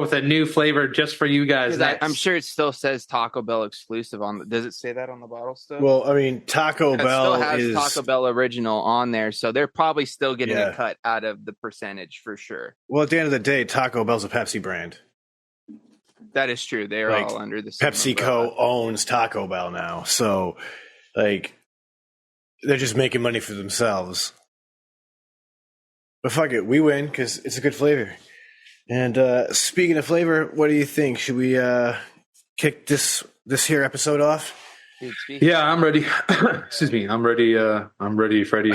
with a new flavor just for you guys. I'm sure it still says Taco Bell exclusive on. Does it say that on the bottle still? Well, I mean, Taco Bell still has Taco Bell original on there, so they're probably still getting a cut out of the percentage for sure. Well, at the end of the day, Taco Bell's a Pepsi brand. That is true. They're all under the same PepsiCo owns Taco Bell now, so like they're just making money for themselves. But fuck it, we win because it's a good flavor. And speaking of flavor, what do you think? Should we kick this here episode off? Yeah, I'm ready. Excuse me, I'm ready. I'm ready, Freddie.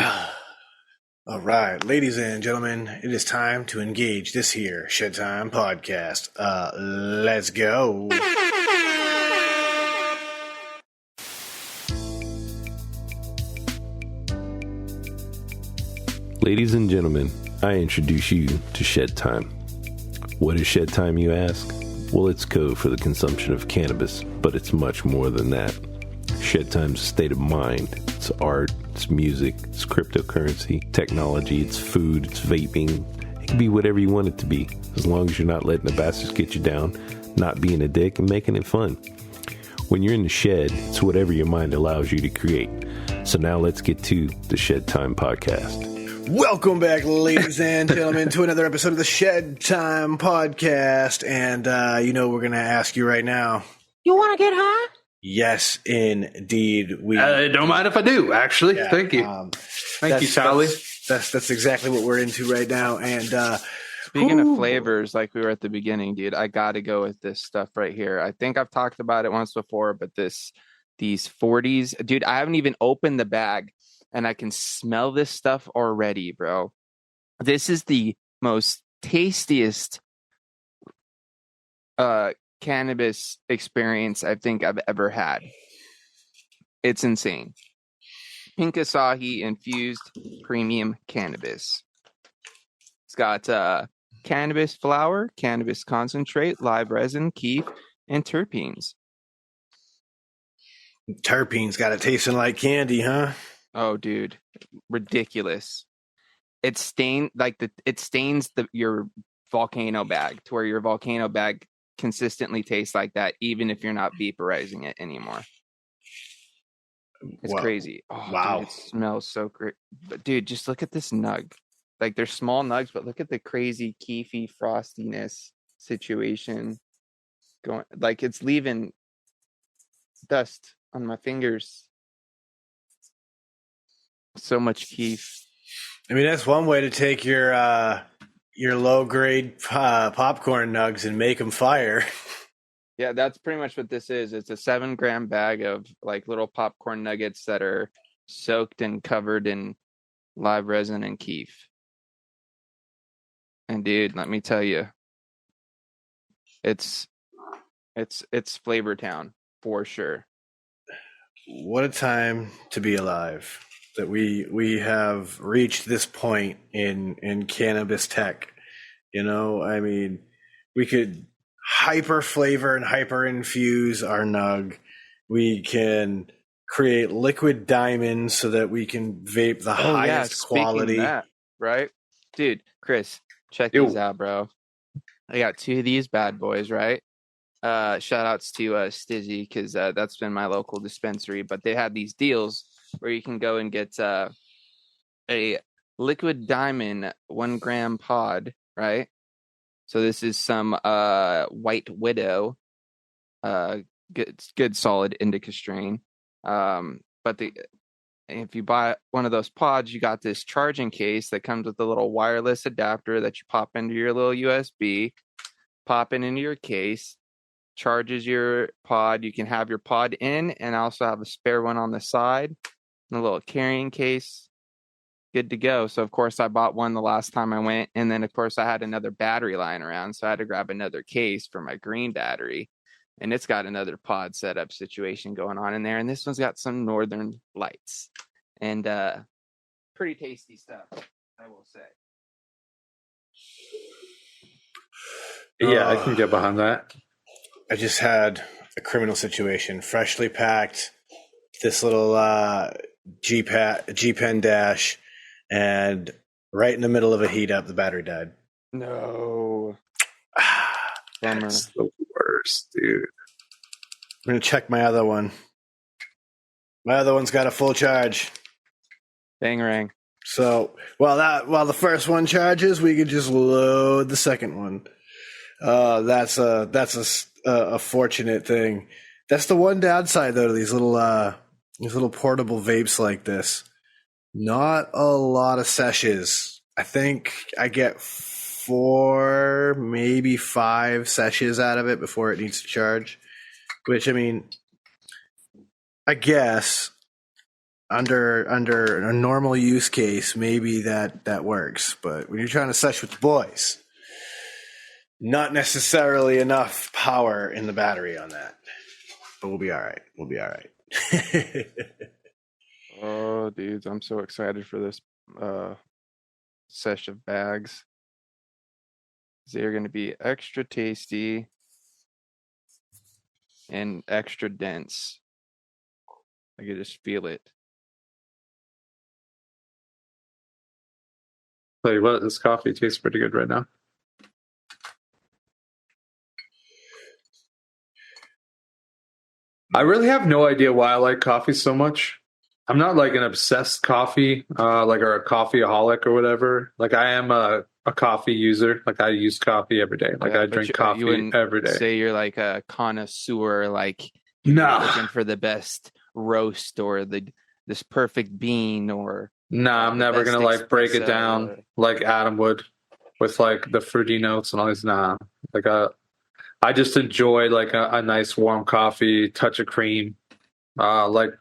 All right, ladies and gentlemen, it is time to engage this here Shedtime Podcast. Let's go. Ladies and gentlemen, I introduce you to Shedtime. What is Shedtime, you ask? Well, it's code for the consumption of cannabis, but it's much more than that. Shedtime's a state of mind. It's art, it's music, it's cryptocurrency, technology, it's food, it's vaping. It can be whatever you want it to be, as long as you're not letting the bastards get you down, not being a dick, and making it fun. When you're in the shed, it's whatever your mind allows you to create. So now let's get to the Shedtime Podcast. Welcome back, ladies and gentlemen, to another episode of the Shedtime Podcast. And, we're going to ask you right now. You want to get high? Yes, indeed. We don't mind if I do, actually. Yeah, Thank you. Thank you, Sally. That's exactly what we're into right now. And speaking of flavors, like we were at the beginning, dude, I got to go with this stuff right here. I think I've talked about it once before, but these 40s, dude, I haven't even opened the bag. And I can smell this stuff already, bro. This is the most tastiest cannabis experience I think I've ever had. It's insane. Pink Asahi infused premium cannabis. It's got cannabis flower, cannabis concentrate, live resin, kief, and terpenes. Terpenes got it tasting like candy, huh? Oh, dude, ridiculous! It stains your volcano bag to where your volcano bag consistently tastes like that, even if you're not vaporizing it anymore. It's crazy. Oh, wow, dude, it smells so great. But dude, just look at this nug. Like they're small nugs, but look at the crazy keefy frostiness situation going. Like it's leaving dust on my fingers. So much keef. I mean, that's one way to take your low grade popcorn nugs and make them fire. Yeah, that's pretty much what this is. It's a 7-gram bag of like little popcorn nuggets that are soaked and covered in live resin and keef. And dude, let me tell you, it's Flavor Town for sure. What a time to be alive. That we have reached this point in cannabis tech. You know, I mean, we could hyper flavor and hyper infuse our nug. We can create liquid diamonds so that we can vape the highest quality. Of that, right? Dude, Chris, check these out, bro. I got 2 of these bad boys, right? Shout outs to Stizzy, because that's been my local dispensary, but they had these deals where you can go and get a liquid diamond 1-gram pod, right? So this is some White Widow, good solid indica strain. But if you buy one of those pods, you got this charging case that comes with a little wireless adapter that you pop into your little USB, pop it into your case, charges your pod. You can have your pod in and also have a spare one on the side. A little carrying case, good to go. So of course I bought one the last time I went, and then of course I had another battery lying around, so I had to grab another case for my green battery, and it's got another pod setup situation going on in there, and this one's got some northern lights and pretty tasty stuff, I will say. Yeah, I can get behind that. I just had a criminal situation, freshly packed, this little G-Pen dash, and right in the middle of a heat up, the battery died. No. Bummer. That's the worst, dude. I'm gonna check my other one. My other one's got a full charge. Bangarang. So while the first one charges, we could just load the second one. That's a fortunate thing. That's the one downside though to these little portable vapes like this. Not a lot of sessions. I think I get 4, maybe 5 sessions out of it before it needs to charge. Which, I mean, I guess under a normal use case, maybe that works. But when you're trying to sesh with the boys, not necessarily enough power in the battery on that. But we'll be all right. We'll be all right. Oh, dudes, I'm so excited for this sesh of bags. They're going to be extra tasty and extra dense. I can just feel it. Tell you what, this coffee tastes pretty good right now. I really have no idea why I like coffee so much. I'm not like an obsessed coffee, or a coffeeaholic or whatever. Like I am a coffee user. Like I use coffee every day. Like I drink coffee every day. Say you're like a connoisseur, like Nah. looking for the best roast or this perfect bean or. Nah, I'm never gonna like break it down like Adam would with like the fruity notes and all these. Nah, like I just enjoy like a nice warm coffee, touch of cream, like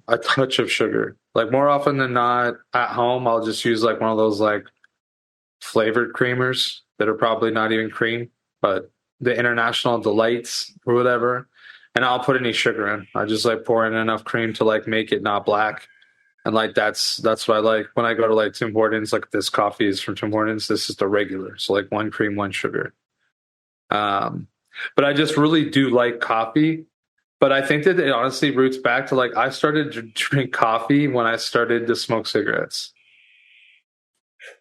a touch of sugar. Like more often than not, at home I'll just use like one of those like flavored creamers that are probably not even cream, but the International Delights or whatever. And I'll put any sugar in. I just like pour in enough cream to like make it not black. And like that's what I like when I go to like Tim Hortons. Like this coffee is from Tim Hortons. This is the regular, so like 1 cream, 1 sugar. But I just really do like coffee. But I think that it honestly roots back to like I started to drink coffee when I started to smoke cigarettes,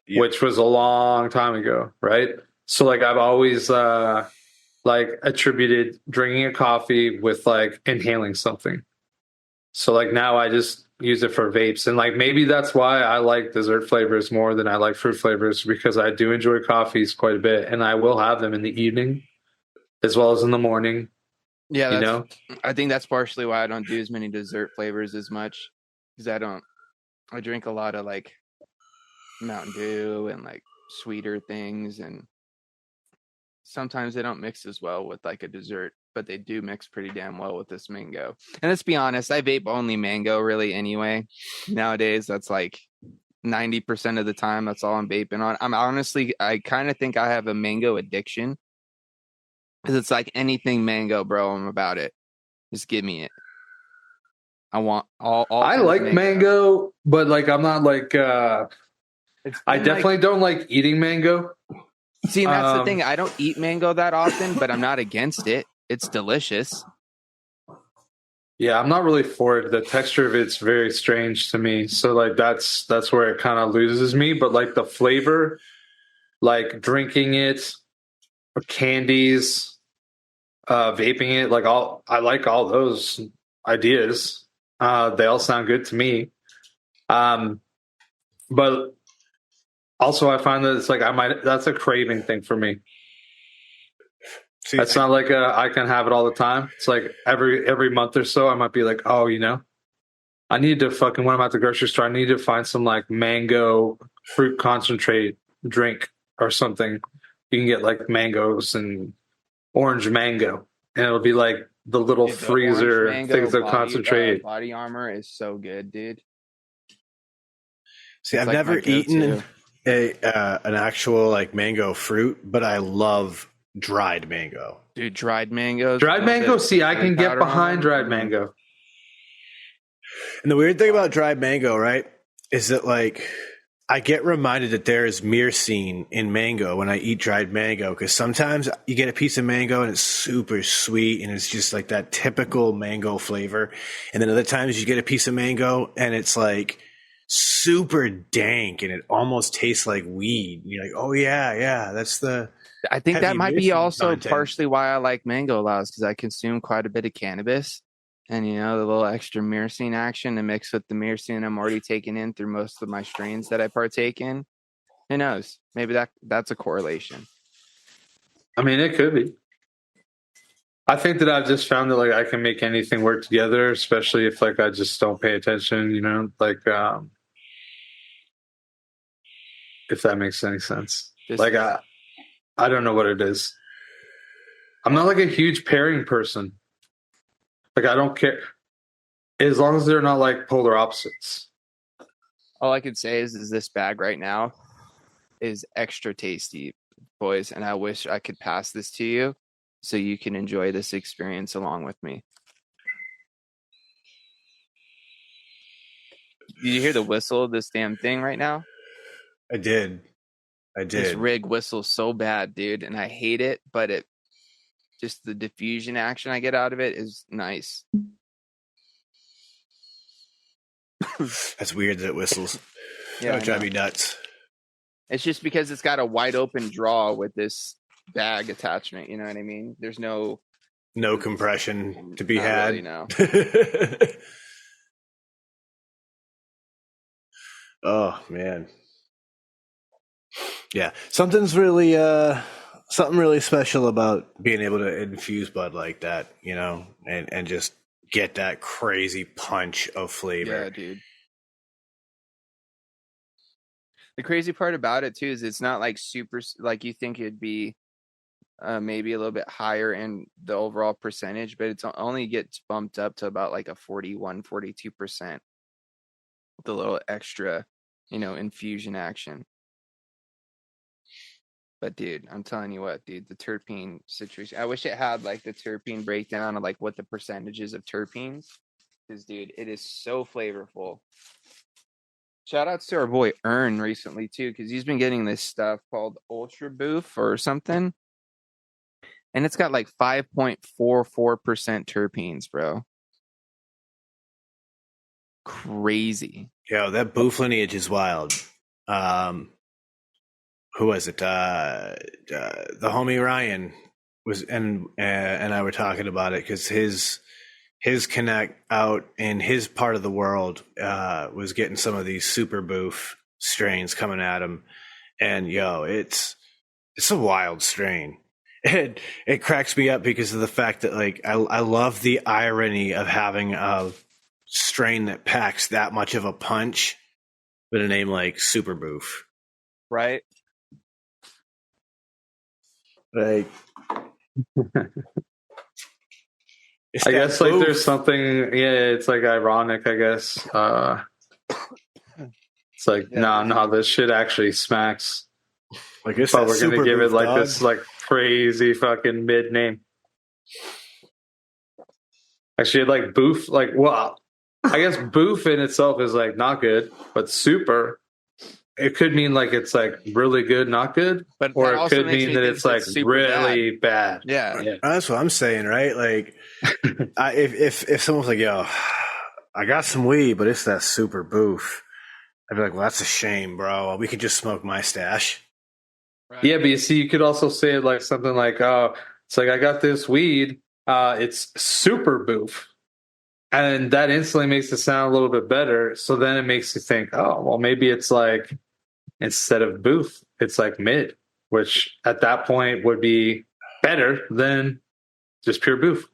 which was a long time ago, right? So like I've always like attributed drinking a coffee with like inhaling something. So like now I just use it for vapes, and like maybe that's why I like dessert flavors more than I like fruit flavors, because I do enjoy coffees quite a bit, and I will have them in the evening as well as in the morning. Yeah, I think that's partially why I don't do as many dessert flavors as much, because I drink a lot of like Mountain Dew and like sweeter things, and sometimes they don't mix as well with like a dessert, but they do mix pretty damn well with this mango. And let's be honest, I vape only mango really anyway. Nowadays, that's like 90% of the time, that's all I'm vaping on. I kind of think I have a mango addiction, because it's like anything mango, bro, I'm about it. Just give me it. I want all I like mango, but like I'm not like I definitely don't like eating mango. See, and that's the thing. I don't eat mango that often, but I'm not against it. It's delicious. Yeah, I'm not really for it. The texture of it's very strange to me. So like that's where it kind of loses me. But like the flavor, like drinking it, or candies, vaping it, like I like all those ideas. They all sound good to me. But also I find that it's like that's a craving thing for me. See, that's not like I can have it all the time. It's like every month or so I might be like, oh, I need to when I'm at the grocery store, I need to find some like mango fruit concentrate drink or something. You can get like mangoes and orange mango, and it'll be like the little freezer things of concentrate. Body Armor is so good, dude. See, I've never eaten an actual like mango fruit, but I love dried mango. Dude, dried mango. See, I can get behind dried mango. And the weird thing about dried mango, right, is that like I get reminded that there is myrcene in mango when I eat dried mango, because sometimes you get a piece of mango and it's super sweet and it's just like that typical mango flavor. And then other times you get a piece of mango and it's like super dank and it almost tastes like weed. And you're like, oh yeah, that's the I think that heavy might be musing also content. partially why I like mango laws, because I consume quite a bit of cannabis, and the little extra myrcene action to mix with the myrcene I'm already taking in through most of my strains that I partake in. Who knows? Maybe that's a correlation. I mean, it could be. I think that I've just found that like I can make anything work together, especially if like I just don't pay attention, if that makes any sense. Like I don't know what it is. I'm not like a huge pairing person. Like I don't care as long as they're not like polar opposites. All I could say is this bag right now is extra tasty, boys, and I wish I could pass this to you so you can enjoy this experience along with me. Did you hear the whistle of this damn thing right now? I did. This rig whistles so bad, dude, and I hate it, but it just the diffusion action I get out of it is nice. That's weird that it whistles. Yeah, that would drive me nuts. It's just because it's got a wide open draw with this bag attachment. You know what I mean? There's no compression to be had. Really, no. Oh man. Yeah, something really special about being able to infuse bud like that, and just get that crazy punch of flavor. Yeah, dude. The crazy part about it too is it's not like super like you think it'd be maybe a little bit higher in the overall percentage, but it's only gets bumped up to about like a 41-42%. The little extra, infusion action. But dude, I'm telling you what, dude, the terpene situation. I wish it had like the terpene breakdown of like what the percentages of terpenes. Because dude, it is so flavorful. Shout outs to our boy Ern recently too, because he's been getting this stuff called Ultra Boof or something. And it's got like 5.44% terpenes, bro. Crazy. Yo, that Boof lineage is wild. Who was it? The homie Ryan was, and I were talking about it because his connect out in his part of the world was getting some of these super Boof strains coming at him, and yo, it's a wild strain. It cracks me up because of the fact that like I love the irony of having a strain that packs that much of a punch with a name like Super Boof, right? Like, I guess like there's something. Yeah, it's like ironic. I guess it's like no, this shit actually smacks. Like, but we're gonna give it like this like crazy fucking mid name. Actually, like Boof, like I guess Boof in itself is like not good, but super. It could mean like it's like really good, not good, but or it could mean that it's like really bad. Yeah, that's what I'm saying, right? Like, if someone's like, "Yo, I got some weed, but it's that Super Boof," I'd be like, "Well, that's a shame, bro. We could just smoke my stash." Right. Yeah, but you see, you could also say it like something like, "Oh, it's like I got this weed. It's Super Boof." And that instantly makes it sound a little bit better. So then it makes you think, oh, well, maybe it's like instead of Boof, it's like mid, which at that point would be better than just pure Boof.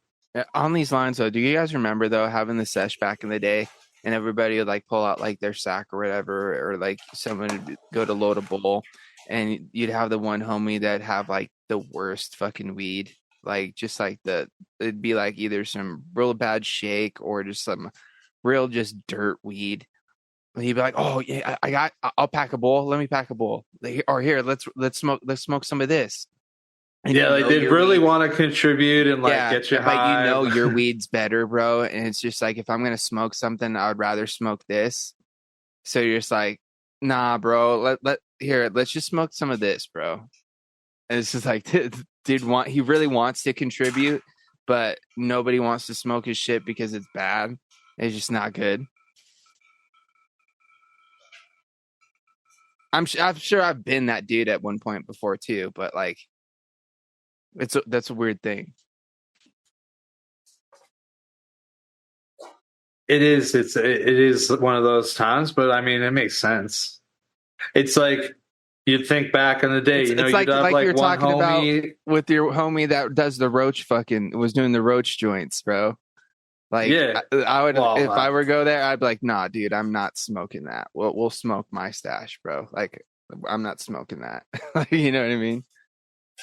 On these lines, though, do you guys remember, though, having the sesh back in the day and everybody would like pull out like their sack or whatever, or like someone would go to load a bowl and you'd have the one homie that have like the worst fucking weed. Like just like it'd be like either some real bad shake or just some real just dirt weed. And he'd be like, "Oh yeah, I'll pack a bowl. Let me pack a bowl. Or here, let's smoke some of this." And yeah, like they'd really want to contribute and like get you high. But your weed's better, bro. And it's just like if I'm gonna smoke something, I would rather smoke this. So you're just like, nah, bro. Let's just smoke some of this, bro. And it's just like. He really wants to contribute, but nobody wants to smoke his shit because it's bad. It's just not good. I'm sure I've been that dude at one point before too, but like That's a weird thing. It is. It is one of those times, but I mean, it makes sense. It's like you'd think back in the day, It's you'd have like you're one talking homie about with your homie that does the roach was doing the roach joints, bro. Like, yeah. I would, if I were to go there, I'd be like, nah, dude, I'm not smoking that. We'll smoke my stash, bro. Like, I'm not smoking that. You know what I mean?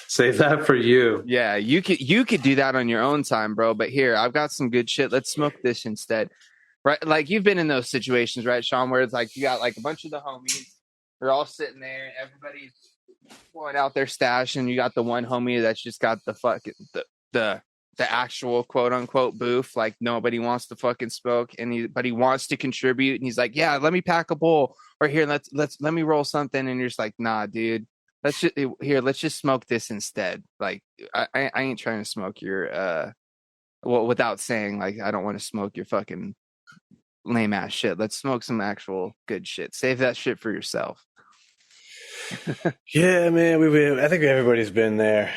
Save that for you. Yeah, you could do that on your own time, bro. But here, I've got some good shit. Let's smoke this instead. Right? Like, you've been in those situations, right, Sean, where it's like you got like a bunch of the homies. They're all sitting there, and everybody's pulling out their stash, and you got the one homie that's just got the fucking the actual quote unquote booth. Like, nobody wants to fucking smoke, but he wants to contribute, and he's like, yeah, let me pack a bowl, or here, let me roll something, and you're just like, nah, dude. Let's just smoke this instead. Like, I ain't trying to smoke your without saying like I don't want to smoke your fucking lame ass shit. Let's smoke some actual good shit. Save that shit for yourself. Yeah, man. I think everybody's been there.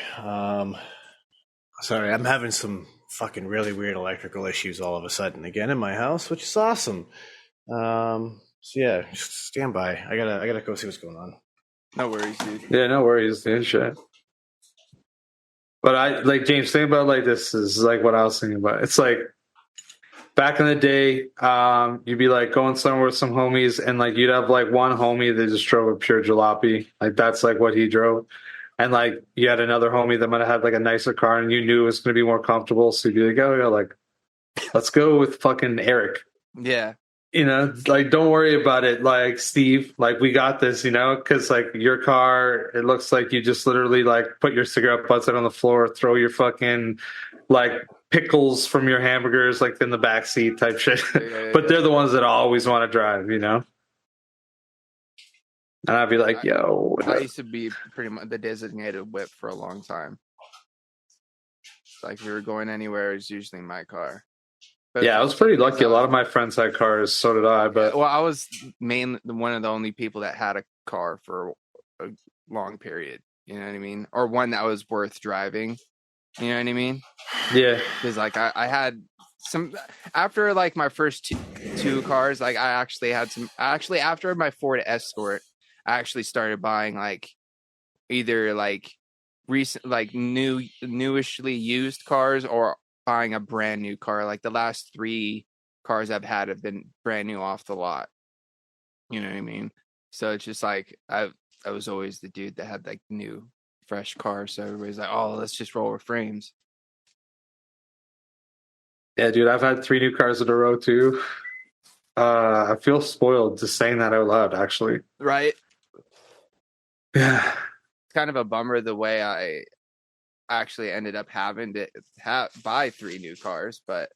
Sorry, I'm having some fucking really weird electrical issues all of a sudden again in my house, which is awesome. So yeah, just stand by. I gotta go see what's going on. No worries, dude. Yeah, no worries, dude. Shit. But I like James. Think about it like this is like what I was thinking about. It's like back in the day, you'd be like going somewhere with some homies, and like you'd have like one homie that just drove a pure jalopy. Like that's like what he drove, and like you had another homie that might have had like a nicer car, and you knew it was going to be more comfortable. So you'd be like, oh yeah, like let's go with fucking Eric. Yeah. You know, like, don't worry about it. Like, Steve, like, we got this, you know, because, like, your car, it looks like you just literally, like, put your cigarette butts out on the floor, throw your fucking, like, pickles from your hamburgers, like, in the back seat type shit. But they're the ones that always want to drive, you know? And I'd be like, yo. I used to be pretty much the designated whip for a long time. Like, if we were going anywhere, it's usually my car. But yeah, I was pretty lucky. A lot of my friends had cars, so did I. But well, I was mainly one of the only people that had a car for a long period. You know what I mean? Or one that was worth driving. You know what I mean? Yeah. Because like I had some after like my first two cars. Like I actually had some. Actually, after my Ford Escort, I actually started buying like either like recent, like newishly used cars or buying a brand new car. Like the last 3 cars I've had have been brand new off the lot. You know what I mean? So it's just like I was always the dude that had like new fresh cars. So everybody's like, oh, let's just roll with frames. Yeah, dude, I've had 3 new cars in a row too. I feel spoiled just saying that out loud, actually. Right? Yeah. It's kind of a bummer the way I actually ended up having to buy 3 new cars, but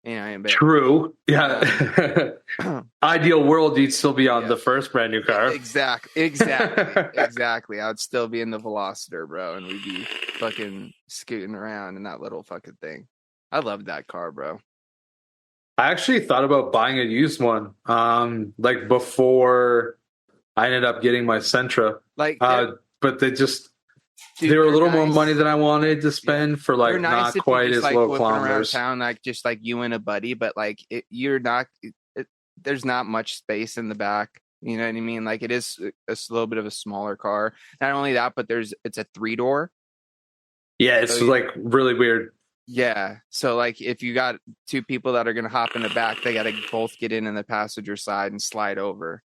you know, true. Yeah. Ideal world, you'd still be on the first brand new car. Exactly. I'd still be in the Velociter, bro, and we'd be fucking scooting around in that little fucking thing. I loved that car, bro. I actually thought about buying a used one, like before I ended up getting my Sentra. Like, but they just. Dude, they were a little more money than I wanted to spend for like not quite as low kilometers. Around town, like just like you and a buddy, but like there's not much space in the back. You know what I mean? Like it is a little bit of a smaller car. Not only that, but it's a 3-door. Yeah, it's like really weird. Yeah, so like if you got 2 people that are gonna hop in the back, they got to both get in the passenger side and slide over.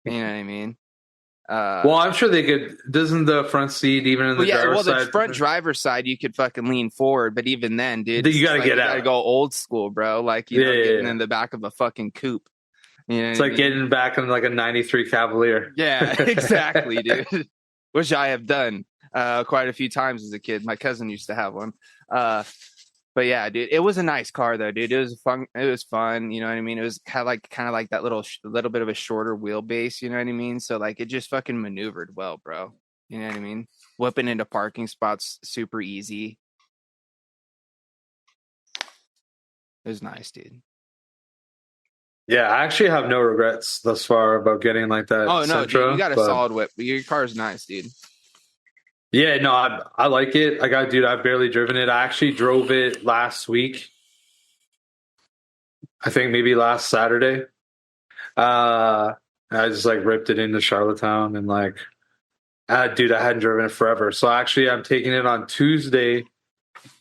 You know what I mean? Well, I'm sure they could. Doesn't the front seat even in the driver's side? The front driver's side you could fucking lean forward, but even then, dude, you gotta get out. You gotta go old school, bro. Like getting in the back of a fucking coupe. You know, it's like getting back in like a '93 Cavalier. Yeah, exactly, dude. Which I have done quite a few times as a kid. My cousin used to have one. But yeah, dude, it was a nice car though, dude. It was fun. You know what I mean? It was kind of like that little bit of a shorter wheelbase. You know what I mean? So like it just fucking maneuvered well, bro. You know what I mean? Whipping into parking spots super easy. It was nice, dude. Yeah, I actually have no regrets thus far about getting like that. Oh no, Sentra, dude, you got a solid whip. Your car's nice, dude. Yeah, no, I like it. Dude, I've barely driven it. I actually drove it last week. I think maybe last Saturday. I just like ripped it into Charlottetown and like, dude, I hadn't driven it forever. So actually, I'm taking it on Tuesday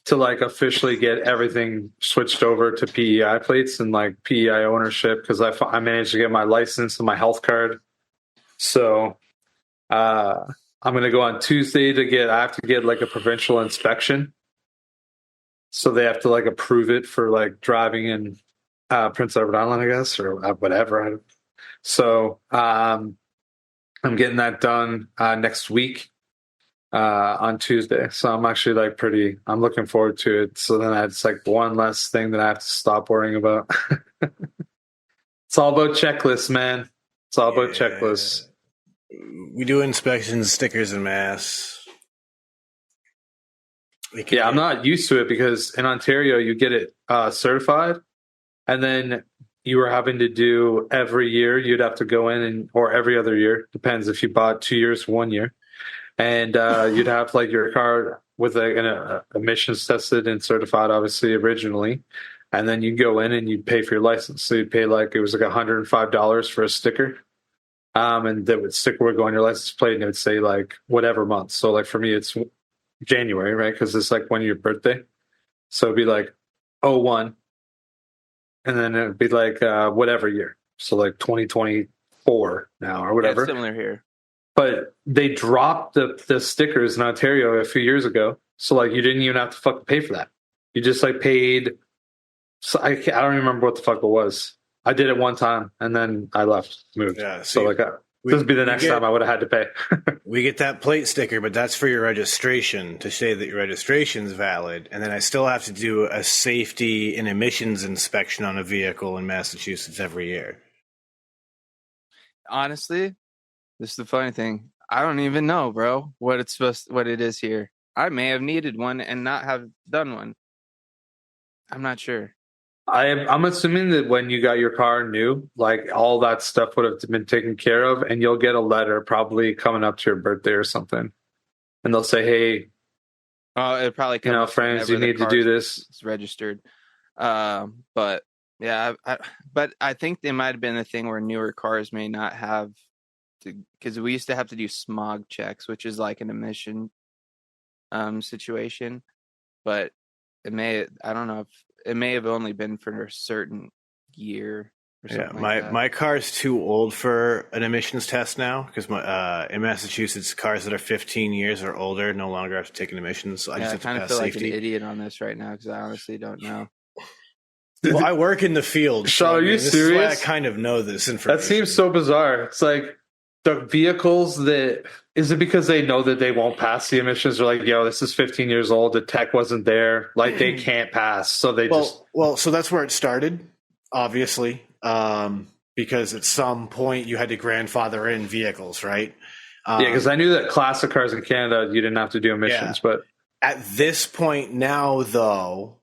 to like officially get everything switched over to PEI plates and like PEI ownership because I managed to get my license and my health card. So I'm going to go on Tuesday I have to get like a provincial inspection. So they have to like approve it for like driving in Prince Edward Island, I guess, or whatever. So I'm getting that done next week on Tuesday. So I'm actually like I'm looking forward to it. So then it's like one less thing that I have to stop worrying about. It's all about checklists, man. It's all about checklists. We do inspections, stickers, and masks. Yeah, I'm not used to it because in Ontario you get it certified, and then you were having to do every year. You'd have to go in or every other year, depends if you bought 2 years, 1 year, and you'd have like your car with an emissions tested and certified, obviously originally, and then you go in and you'd pay for your license. So you'd pay like it was like $105 for a sticker. And the sticker would go on your license plate and it would say like whatever month. So like for me, it's January, right? Because it's like when your birthday. So it'd be like 01. And then it would be like whatever year. So like 2024 now or whatever. Yeah, similar here. But they dropped the stickers in Ontario a few years ago. So like you didn't even have to fucking pay for that. You just like paid. So I don't remember what the fuck it was. I did it one time and then I moved. Yeah, so like this would be the next time I would have had to pay. We get that plate sticker, but that's for your registration to say that your registration is valid. And then I still have to do a safety and emissions inspection on a vehicle in Massachusetts every year. Honestly, this is the funny thing. I don't even know, bro, what it is here. I may have needed one and not have done one. I'm not sure. I'm assuming that when you got your car new, like all that stuff would have been taken care of, and you'll get a letter probably coming up to your birthday or something, and they'll say, "Hey, it probably friends, you need to do this." It's registered, but yeah, but I think there might have been a thing where newer cars may not have to, because we used to have to do smog checks, which is like an emission situation, but I don't know if. It may have only been for a certain year or something. Yeah, my car's too old for an emissions test now because in Massachusetts, cars that are 15 years or older no longer have to take an emissions. So I just have to pass feel safety. Like an idiot on this right now because I honestly don't know. Well, I work in the field. Sean, are you serious? This is why I kind of know this information. That seems so bizarre. It's like the vehicles is it because they know that they won't pass the emissions? They're like, yo, this is 15 years old. The tech wasn't there. Like they can't pass. So so that's where it started, obviously, because at some point you had to grandfather in vehicles, right? Yeah, because I knew that classic cars in Canada, you didn't have to do emissions. But at this point now, though,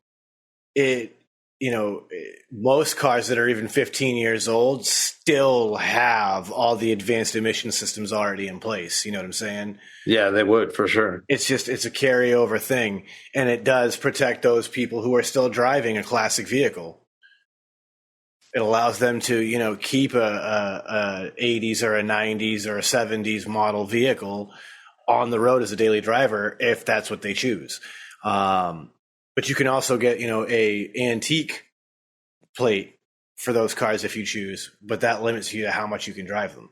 most cars that are even 15 years old still have all the advanced emission systems already in place. You know what I'm saying? Yeah, they would for sure. It's a carryover thing. And it does protect those people who are still driving a classic vehicle. It allows them to, keep a 80s or a 90s or a 70s model vehicle on the road as a daily driver if that's what they choose. But you can also get, a antique plate for those cars if you choose, but that limits you to how much you can drive them.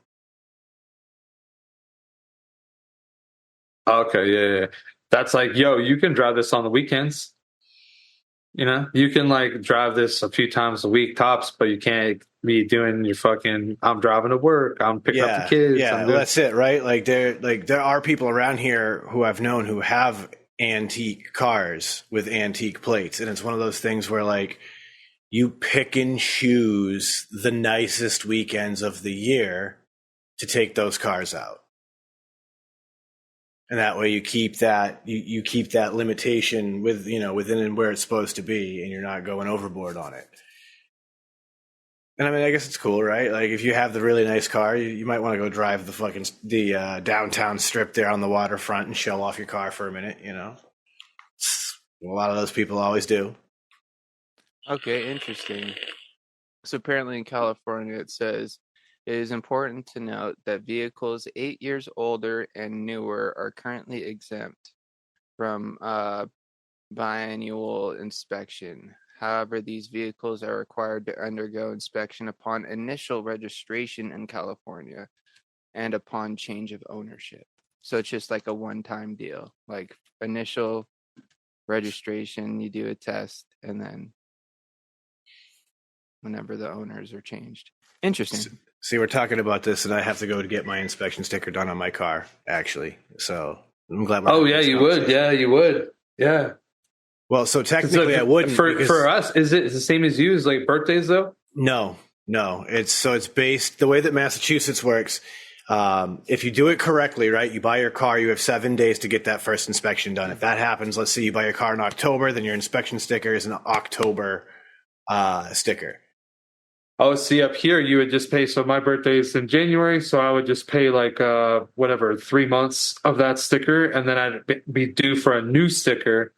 Okay, yeah. That's like, yo, you can drive this on the weekends. You can like drive this a few times a week tops, but you can't be doing your fucking, I'm driving to work, I'm picking up the kids. Yeah, that's it, right? Like there are people around here who I've known who have antique cars with antique plates, and it's one of those things where like you pick and choose the nicest weekends of the year to take those cars out, and that way you keep that you keep that limitation within and where it's supposed to be, and you're not going overboard on it. And I mean, I guess it's cool, right? Like, if you have the really nice car, you might want to go drive the downtown strip there on the waterfront and show off your car for a minute, you know? A lot of those people always do. Okay, interesting. So apparently in California, it says, it is important to note that vehicles 8 years older and newer are currently exempt from biannual inspection. However, these vehicles are required to undergo inspection upon initial registration in California and upon change of ownership. So it's just like a one-time deal, like initial registration, you do a test, and then whenever the owners are changed. Interesting. See, we're talking about this, and I have to go to get my inspection sticker done on my car, actually. So I'm glad we're yeah, you would. Yeah, you would. Yeah. Well, so technically I wouldn't. For us, is it the same as you? Is like birthdays, though? No. It's based, the way that Massachusetts works, if you do it correctly, right, you buy your car, you have 7 days to get that first inspection done. If that happens, let's say you buy your car in October, then your inspection sticker is an October sticker. Oh, see, up here you would just pay. So my birthday is in January, so I would just pay like 3 months of that sticker, and then I'd be due for a new sticker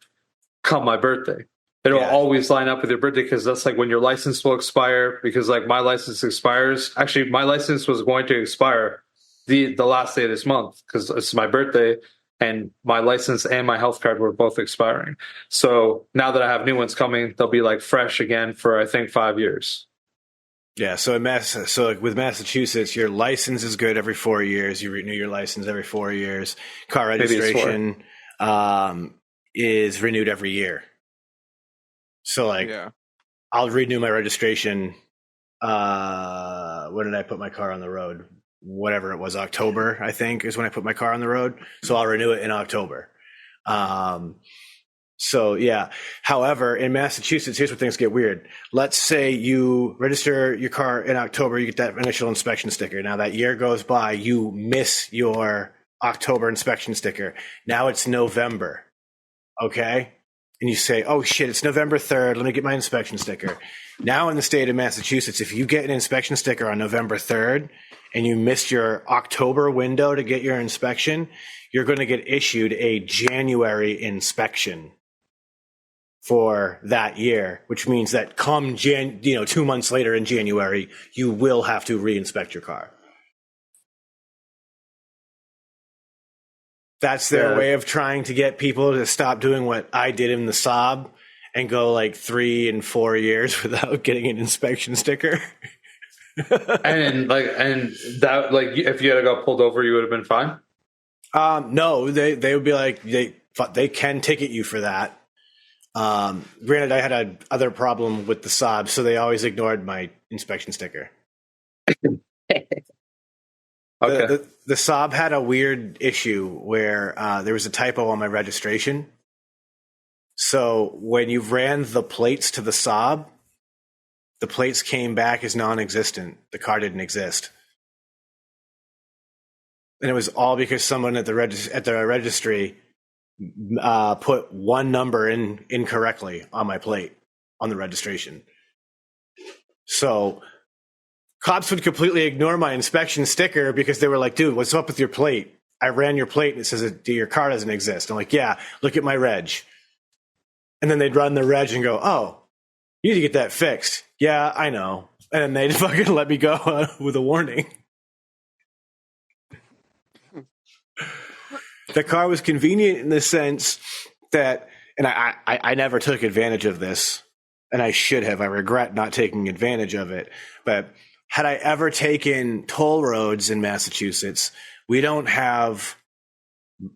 come my birthday. It'll always line up with your birthday because that's like when your license will expire. Because like my license expires. Actually, my license was going to expire the last day of this month because it's my birthday, and my license and my health card were both expiring. So now that I have new ones coming, they'll be like fresh again for I think 5 years. Yeah, so with Massachusetts, your license is good every 4 years. You renew your license every 4 years. Car registration is renewed every year. So I'll renew my registration. When did I put my car on the road? Whatever it was, October, I think, is when I put my car on the road. So I'll renew it in October. So, yeah. However, in Massachusetts, here's where things get weird. Let's say you register your car in October, you get that initial inspection sticker. Now that year goes by, you miss your October inspection sticker. Now it's November. Okay? And you say, oh shit, it's November 3rd. Let me get my inspection sticker. Now in the state of Massachusetts, if you get an inspection sticker on November 3rd and you missed your October window to get your inspection, you're going to get issued a January inspection for that year, which means that come 2 months later in January, you will have to re-inspect your car. That's their way of trying to get people to stop doing what I did in the Saab and go like 3 and 4 years without getting an inspection sticker. and that, like, if you had got pulled over, you would have been fine. No, they would be like, they can ticket you for that. Granted, I had a other problem with the Saab, so they always ignored my inspection sticker. Okay. The Saab had a weird issue where there was a typo on my registration. So when you ran the plates to the Saab, the plates came back as non-existent. The car didn't exist. And it was all because someone at the registry put one number in incorrectly on my plate on the registration. So cops would completely ignore my inspection sticker because they were like, dude, what's up with your plate? I ran your plate and it says that your car doesn't exist. I'm like, yeah, look at my reg. And then they'd run the reg and go, oh, you need to get that fixed. Yeah, I know. And then they'd fucking let me go with a warning. The car was convenient in the sense that, and I never took advantage of this, and I should have. I regret not taking advantage of it. But had I ever taken toll roads in Massachusetts, we don't have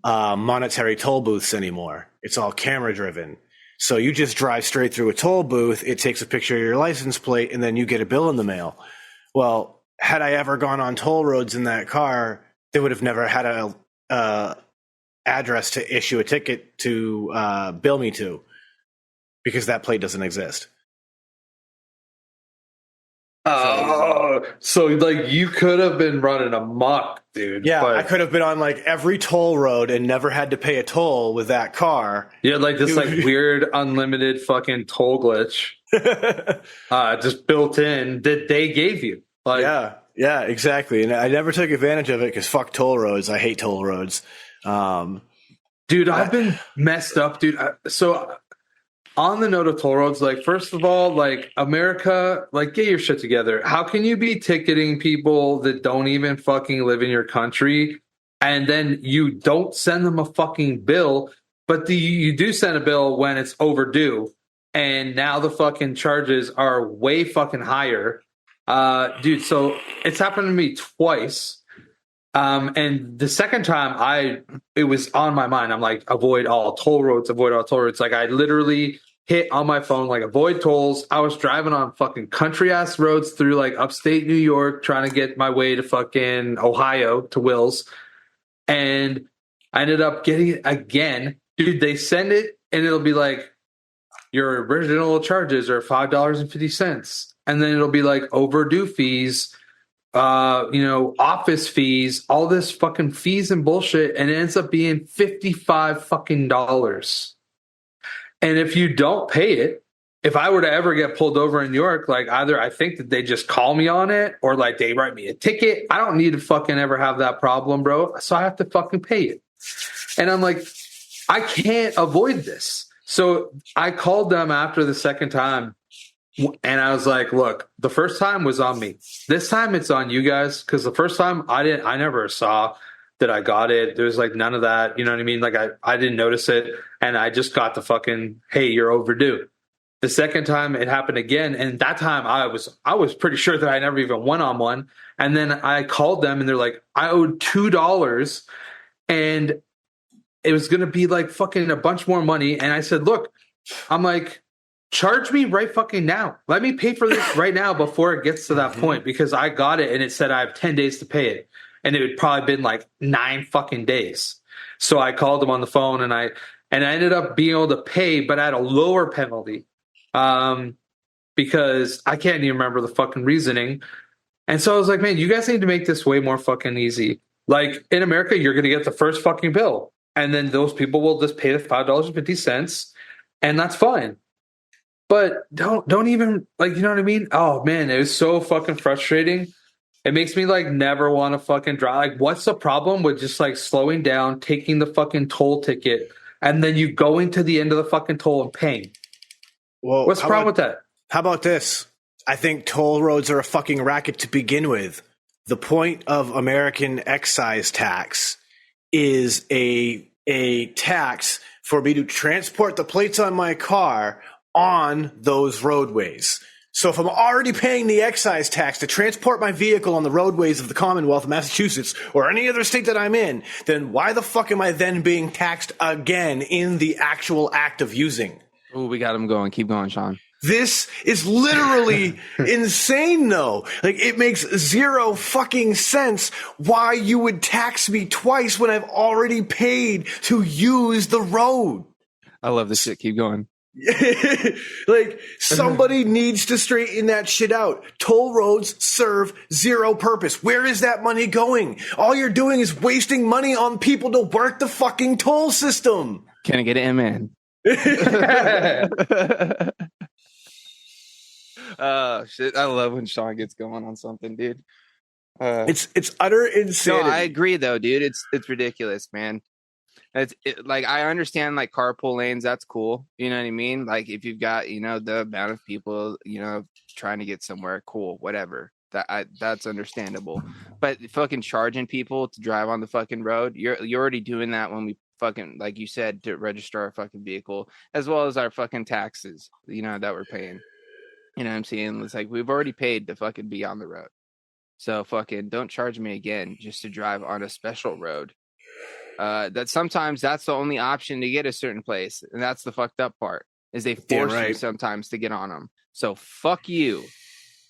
monetary toll booths anymore. It's all camera driven. So you just drive straight through a toll booth, it takes a picture of your license plate, and then you get a bill in the mail. Well, had I ever gone on toll roads in that car, they would have never had a address to issue a ticket to bill me to, because that plate doesn't exist. Oh, so like you could have been running amok, dude. Yeah, but I could have been on like every toll road and never had to pay a toll with that car. Yeah, like this like weird unlimited fucking toll glitch just built in that they gave you. Like, yeah, exactly. And I never took advantage of it because fuck toll roads. I hate toll roads. Dude, I've been messed up, dude. So on the note of toll roads, like, first of all, like, America, like, get your shit together. How can you be ticketing people that don't even fucking live in your country, and then you don't send them a fucking bill, but you do send a bill when it's overdue, and now the fucking charges are way fucking higher. Dude, so it's happened to me twice. And the second time it was on my mind. I'm like, avoid all toll roads. Like, I literally hit on my phone, like, avoid tolls. I was driving on fucking country ass roads through like upstate New York, trying to get my way to fucking Ohio to Will's. And I ended up getting it again. Dude, they send it and it'll be like, your original charges are $5.50. And then it'll be like overdue fees, office fees, all this fucking fees and bullshit, and it ends up being $55 fucking dollars. And if you don't pay it, if I were to ever get pulled over in New York, like, either I think that they just call me on it or like they write me a ticket. I don't need to fucking ever have that problem, bro. So I have to fucking pay it. And I'm like, I can't avoid this. So I called them after the second time. And I was like, look, the first time was on me. This time it's on you guys. Because the first time I never saw that I got it. There was like none of that. You know what I mean? Like I didn't notice it. And I just got the fucking, hey, you're overdue. The second time it happened again. And that time I was pretty sure that I never even went on one. And then I called them and they're like, I owed $2. And it was going to be like fucking a bunch more money. And I said, look, I'm like, charge me right fucking now. Let me pay for this right now before it gets to that point, because I got it and it said I have 10 days to pay it. And it would probably been like 9 fucking days. So I called them on the phone and I ended up being able to pay, but at a lower penalty, because I can't even remember the fucking reasoning. And so I was like, man, you guys need to make this way more fucking easy. Like, in America, you're going to get the first fucking bill. And then those people will just pay the $5.50, and that's fine. But don't even, like, you know what I mean? Oh man, it was so fucking frustrating. It makes me like never want to fucking drive. Like, what's the problem with just like slowing down, taking the fucking toll ticket, and then you going to the end of the fucking toll and paying? Well, what's the problem with that? How about this? I think toll roads are a fucking racket to begin with. The point of American excise tax is a tax for me to transport the plates on my car on those roadways. So if I'm already paying the excise tax to transport my vehicle on the roadways of the Commonwealth of Massachusetts or any other state that I'm in, then why the fuck am I then being taxed again in the actual act of using? Oh, we got him going. Keep going, Sean. This is literally insane, though. Like, it makes zero fucking sense why you would tax me twice when I've already paid to use the road. I love this shit. Keep going. Like, somebody needs to straighten that shit out. Toll roads serve zero purpose. Where is that money going? All you're doing is wasting money on people to work the fucking toll system. Can I get an amen? Oh shit! I love when Sean gets going on something, dude. It's utter insanity. No, I agree though, dude. It's ridiculous, man. Like, I understand like carpool lanes. That's cool. You know what I mean? Like, if you've got the amount of people trying to get somewhere, cool, whatever. That's understandable. But fucking charging people to drive on the fucking road, you're already doing that when we fucking, like you said, to register our fucking vehicle, as well as our fucking taxes, that we're paying. You know what I'm saying? It's like, we've already paid to fucking be on the road. So fucking don't charge me again just to drive on a special road. That sometimes that's the only option to get a certain place. And that's the fucked up part, is they force you sometimes to get on them. So fuck you.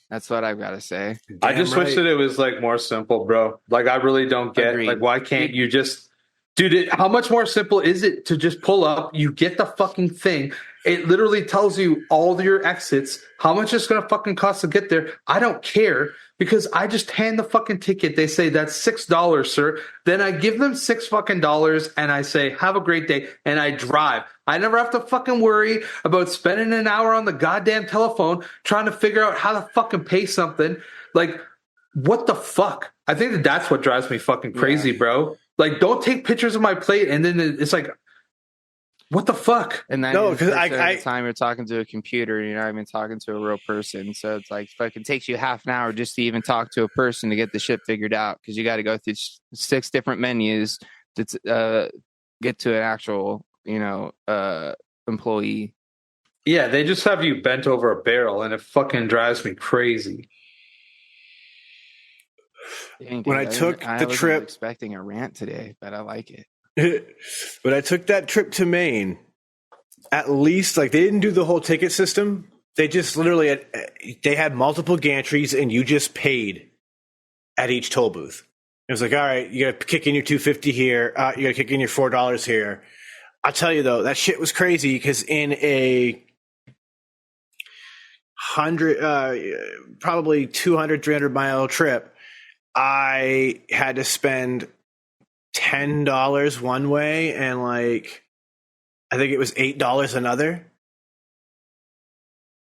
That's what I've got to say. I just wish that it was like more simple, bro. Like, I really don't get, like, why can't you just Dude, how much more simple is it to just pull up? You get the fucking thing. It literally tells you all your exits, how much it's going to fucking cost to get there. I don't care because I just hand the fucking ticket. They say that's $6, sir. Then I give them $6 fucking dollars and I say, have a great day. And I drive. I never have to fucking worry about spending an hour on the goddamn telephone trying to figure out how to fucking pay something. Like, what the fuck? I think that's what drives me fucking crazy, bro. Like, don't take pictures of my plate, and then it's like, what the fuck? And then because the time you're talking to a computer, you're not even talking to a real person. So it's like fucking takes you half an hour just to even talk to a person to get the shit figured out because you got to go through 6 different menus to get to an actual, employee. Yeah, they just have you bent over a barrel, and it fucking drives me crazy. When I took the trip, expecting a rant today, but I like it. When I took that trip to Maine, at least like they didn't do the whole ticket system. They just literally they had multiple gantries, and you just paid at each toll booth. It was like, all right, you got to kick in your $2.50 here. You got to kick in your $4 here. I'll tell you though, that shit was crazy because in a probably 200, 300 mile trip, I had to spend $10 one way and I think it was $8 another.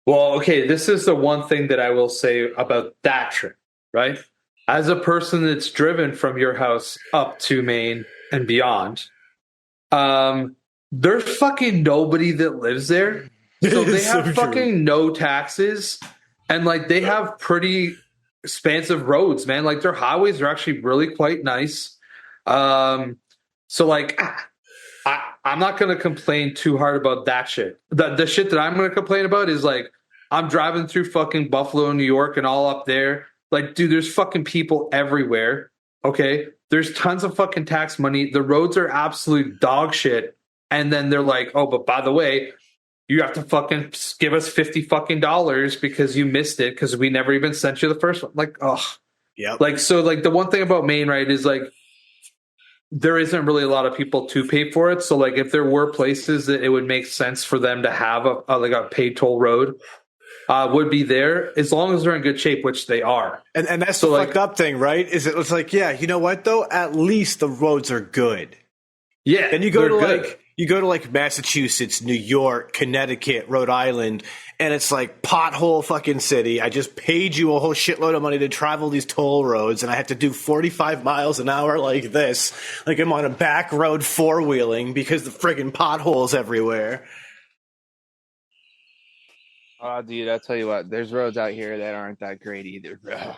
Well, okay, this is the one thing that I will say about that trip, right? As a person that's driven from your house up to Maine and beyond, there's fucking nobody that lives there. So they have fucking no taxes and they have pretty expansive roads, man. Like their highways are actually really quite nice. I'm not going to complain too hard about that shit. The shit that I'm going to complain about is I'm driving through fucking Buffalo, New York and all up there. Like, dude, there's fucking people everywhere. Okay. There's tons of fucking tax money. The roads are absolute dog shit. And then they're like, oh, but by the way, you have to fucking give us $50 fucking dollars because you missed it because we never even sent you the first one. Like, oh, yeah. The one thing about Maine, right, is there isn't really a lot of people to pay for it. So if there were places that it would make sense for them to have a paid toll road, would be there as long as they're in good shape, which they are. And that's the fucked up thing, right? Is it's yeah, you know what though? At least the roads are good. Yeah, and you go to you go to Massachusetts, New York, Connecticut, Rhode Island, and it's pothole fucking city. I just paid you a whole shitload of money to travel these toll roads, and I have to do 45 miles an hour like this. I'm on a back road four-wheeling because the friggin' potholes everywhere. Oh, dude, I'll tell you what. There's roads out here that aren't that great either, bro.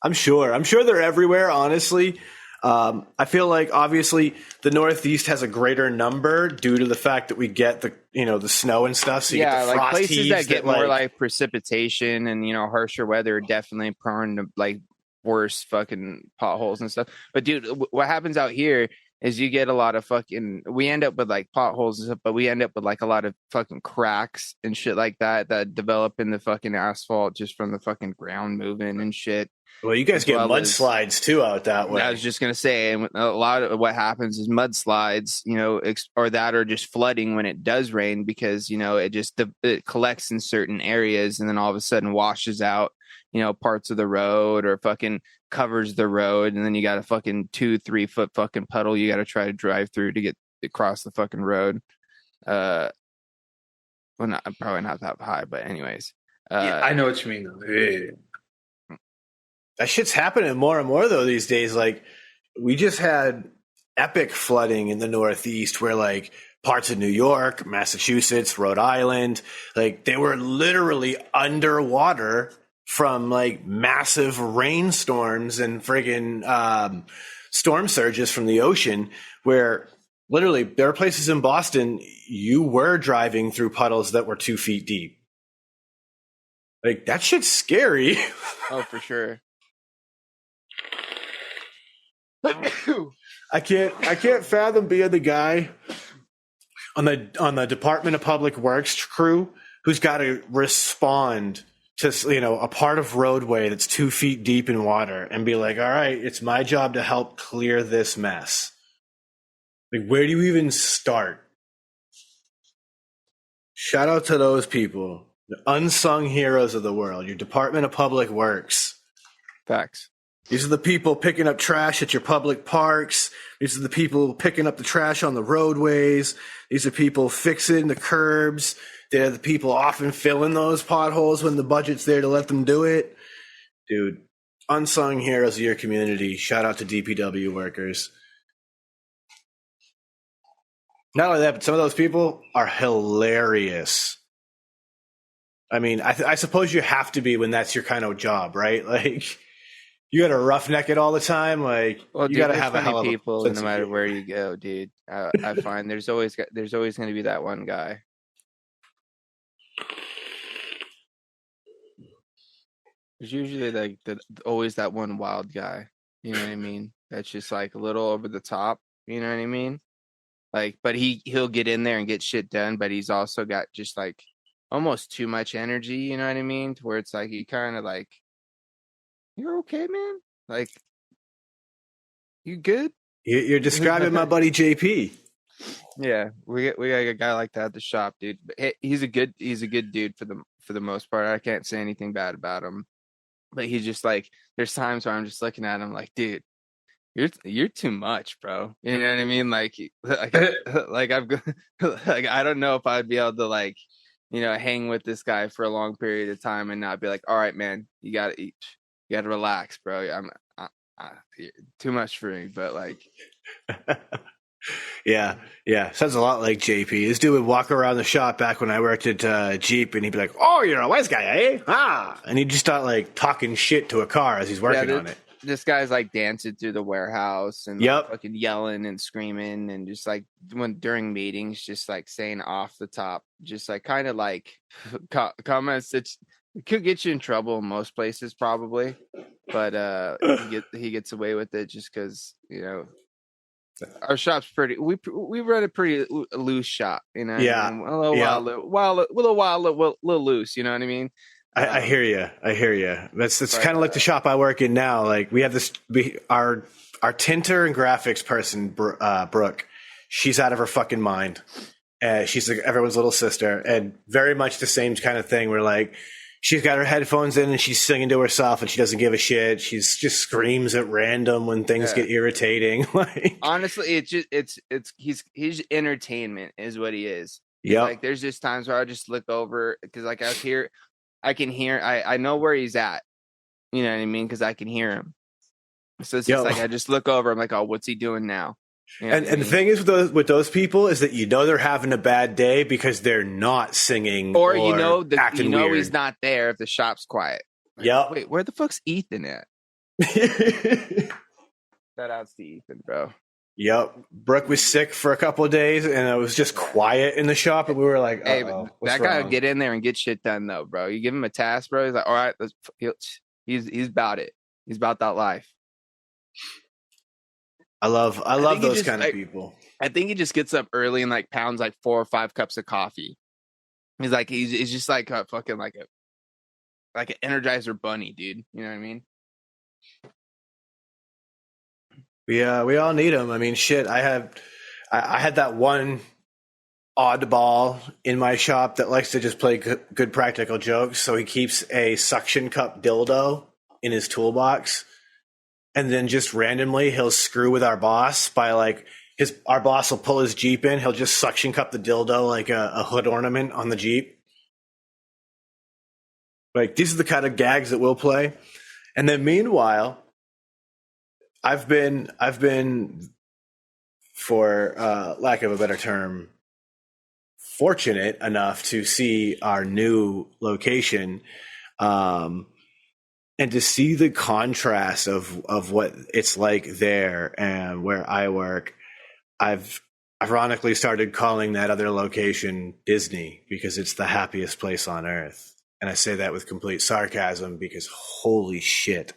I'm sure they're everywhere, honestly. I feel obviously the Northeast has a greater number due to the fact that we get the snow and stuff. So you get the frost places heaves that get more precipitation and harsher weather are definitely prone to worse fucking potholes and stuff. But dude, what happens out here is you get a lot of we end up with potholes and stuff, but we end up with a lot of fucking cracks and shit like that develop in the fucking asphalt just from the fucking ground moving and shit. Well, you guys get mudslides too out that way. I was just gonna say, and a lot of what happens is mudslides, or just flooding when it does rain because it collects in certain areas and then all of a sudden washes out, parts of the road or fucking covers the road, and then you got a fucking 2-3 foot fucking puddle you got to try to drive through to get across the fucking road. Well, probably not that high, but anyways. Yeah, I know what you mean though. Yeah. That shit's happening more and more though these days. We just had epic flooding in the Northeast where parts of New York, Massachusetts, Rhode Island, they were literally underwater from massive rainstorms and friggin' storm surges from the ocean where literally there are places in Boston you were driving through puddles that were 2 feet deep. That shit's scary. Oh, for sure. I can't fathom being the guy on the Department of Public Works crew who's got to respond to a part of roadway that's 2 feet deep in water and be all right, it's my job to help clear this mess. Like, where do you even start? Shout out to those people, the unsung heroes of the world, your Department of Public Works. Facts. These are the people picking up trash at your public parks. These are the people picking up the trash on the roadways. These are people fixing the curbs. They're the people often filling those potholes when the budget's there to let them do it. Dude, unsung heroes of your community. Shout out to DPW workers. Not only that, but some of those people are hilarious. I mean, I suppose you have to be when that's your kind of job, right? Like, you got to roughneck it all the time. Like, well, you got to have a hell of a people, sense no of matter humor. where you go, dude. I find there's always going to be that one guy. There's usually like always that one wild guy. You know what I mean? That's just like a little over the top. You know what I mean? Like, but he'll get in there and get shit done, but he's also got just like almost too much energy. You know what I mean? To where it's like he kind of like, you're okay, man. Like, you good? You're describing my buddy JP. Yeah, we got a guy like that at the shop, dude. But he's a good dude for the most part. I can't say anything bad about him. But he's just like, there's times where I'm just looking at him like, dude, you're too much, bro. You know what I mean? Like I've like I don't know if I'd be able to like, you know, hang with this guy for a long period of time and not be like, all right, man, you gotta eat, you gotta relax, bro. You're too much for me, but like. Yeah. Sounds a lot like JP. This dude would walk around the shop back when I worked at Jeep, and he'd be like, "Oh, you're a wise guy, eh? Ah!" And he'd just start like talking shit to a car as he's working on it. This guy's like dancing through the warehouse and like, fucking yelling and screaming and just like during meetings, just like saying off the top, just like kind of like comments that could get you in trouble in most places probably, but he gets away with it just because, you know. Our shop's pretty. We run a pretty loose shop, you know. Yeah, I mean? A little wild, little loose. You know what I mean? I hear you. That's kind of like the shop I work in now. Like we have this. Our tinter and graphics person, Brooke. She's out of her fucking mind. She's like everyone's little sister, and very much the same kind of thing. Where like she's got her headphones in and she's singing to herself and she doesn't give a shit. She's just screams at random when things get irritating. Like honestly, he's entertainment is what he is. Yeah. Like there's just times where I just look over because like I can hear. I know where he's at. You know what I mean? Because I can hear him. So it's just like I just look over. I'm like, oh, what's he doing now? You know and the thing is with those people is that you know they're having a bad day because they're not singing or acting weird. He's not there if the shop's quiet. Like, yep. Wait, where the fuck's Ethan at? Shout outs to Ethan, bro. Yep. Brooke was sick for a couple of days and it was just quiet in the shop and we were like, hey, that guy will get in there and get shit done though, bro. You give him a task, bro. He's like, all right, he's about it. He's about that life. I love those kind of people. I think he just gets up early and like pounds like 4 or 5 cups of coffee. He's like he's just like a fucking like an Energizer bunny, dude. You know what I mean? Yeah, we all need them. I mean, shit. I had that one oddball in my shop that likes to just play good practical jokes. So he keeps a suction cup dildo in his toolbox. And then just randomly he'll screw with our boss by like our boss will pull his Jeep in. He'll just suction cup the dildo like a hood ornament on the Jeep. Like these are the kind of gags that we'll play. And then meanwhile, I've been for lack of a better term, fortunate enough to see our new location. And to see the contrast of what it's like there and where I work, I've ironically started calling that other location Disney because it's the happiest place on earth. And I say that with complete sarcasm because holy shit.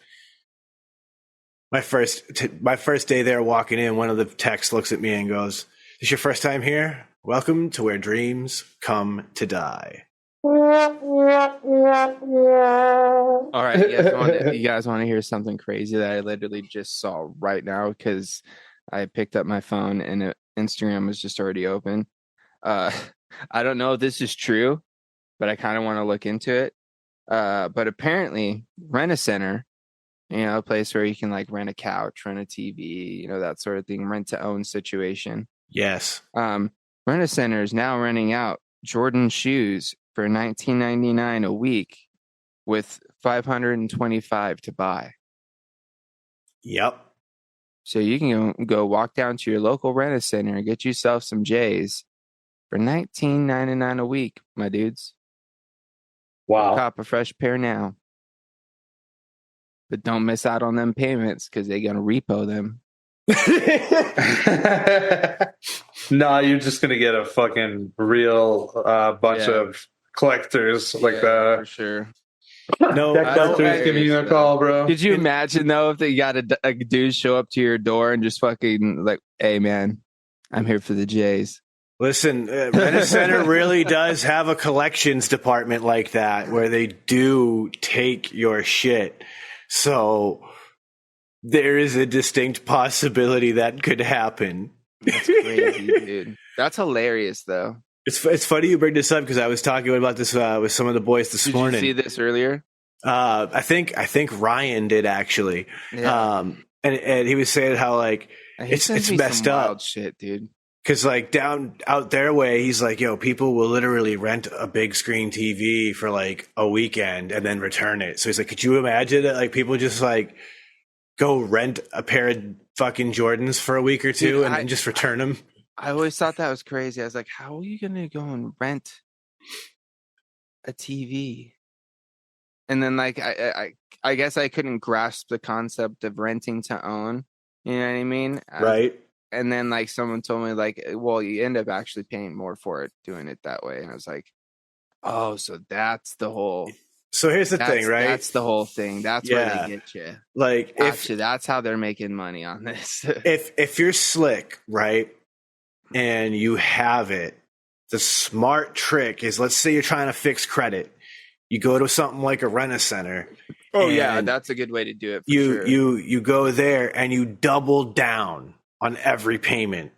My first day there walking in, one of the techs looks at me and goes, "This your first time here? Welcome to where dreams come to die." All right, you guys want to hear something crazy that I literally just saw right now? Because I picked up my phone and Instagram was just already open. I don't know if this is true, but I kind of want to look into it. But apparently, Rent-A-Center, a place where you can like rent a couch, rent a TV, that sort of thing, rent to own situation. Yes. Rent-A-Center is now renting out Jordan shoes for $19.99 a week with $525 to buy. Yep. So you can go walk down to your local Rent-A-Center and get yourself some J's for $19.99 a week, my dudes. Wow. Cop a fresh pair now. But don't miss out on them payments because they're going to repo them. No, you're just going to get a fucking real bunch of collectors for sure. No, collectors giving you a call, bro. Could you imagine, though, if they got a dude show up to your door and just fucking like, hey, man, I'm here for the J's. Listen, Rent-A-Center really does have a collections department like that where they do take your shit. So there is a distinct possibility that could happen. That's crazy, dude. That's hilarious, though. It's funny you bring this up because I was talking about this with some of the boys this morning. Did you see this earlier? I think Ryan did actually. Yeah. And he was saying how like it's messed up. Wild shit, dude. Because like down out their way, he's like, yo, people will literally rent a big screen TV for like a weekend and then return it. So he's like, could you imagine that like people just like go rent a pair of fucking Jordans for a week or two, dude, and then just return them? I always thought that was crazy. I was like, how are you going to go and rent a TV? And then like, I guess I couldn't grasp the concept of renting to own. You know what I mean? Right. And then like someone told me like, well, you end up actually paying more for it doing it that way. And I was like, oh, so that's the whole. So here's the thing, right? That's the whole thing. That's where they get you. Like, actually, that's how they're making money on this. if you're slick, right, and you have it, the smart trick is, let's say you're trying to fix credit. You go to something like a Rent-A-Center. Oh yeah, that's a good way to do it. You go there and you double down on every payment,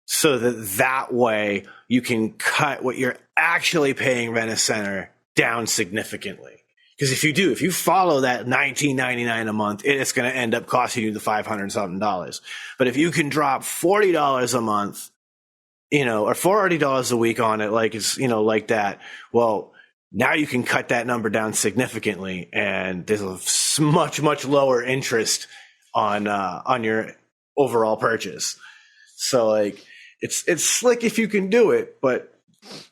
so that way you can cut what you're actually paying Rent-A-Center down significantly. Because if you follow that $19.99 a month, it's going to end up costing you the $500 something. But if you can drop $40 a month, or $40 a week on it, like it's like that, well, now you can cut that number down significantly, and there's a much lower interest on your overall purchase. So like it's slick if you can do it, but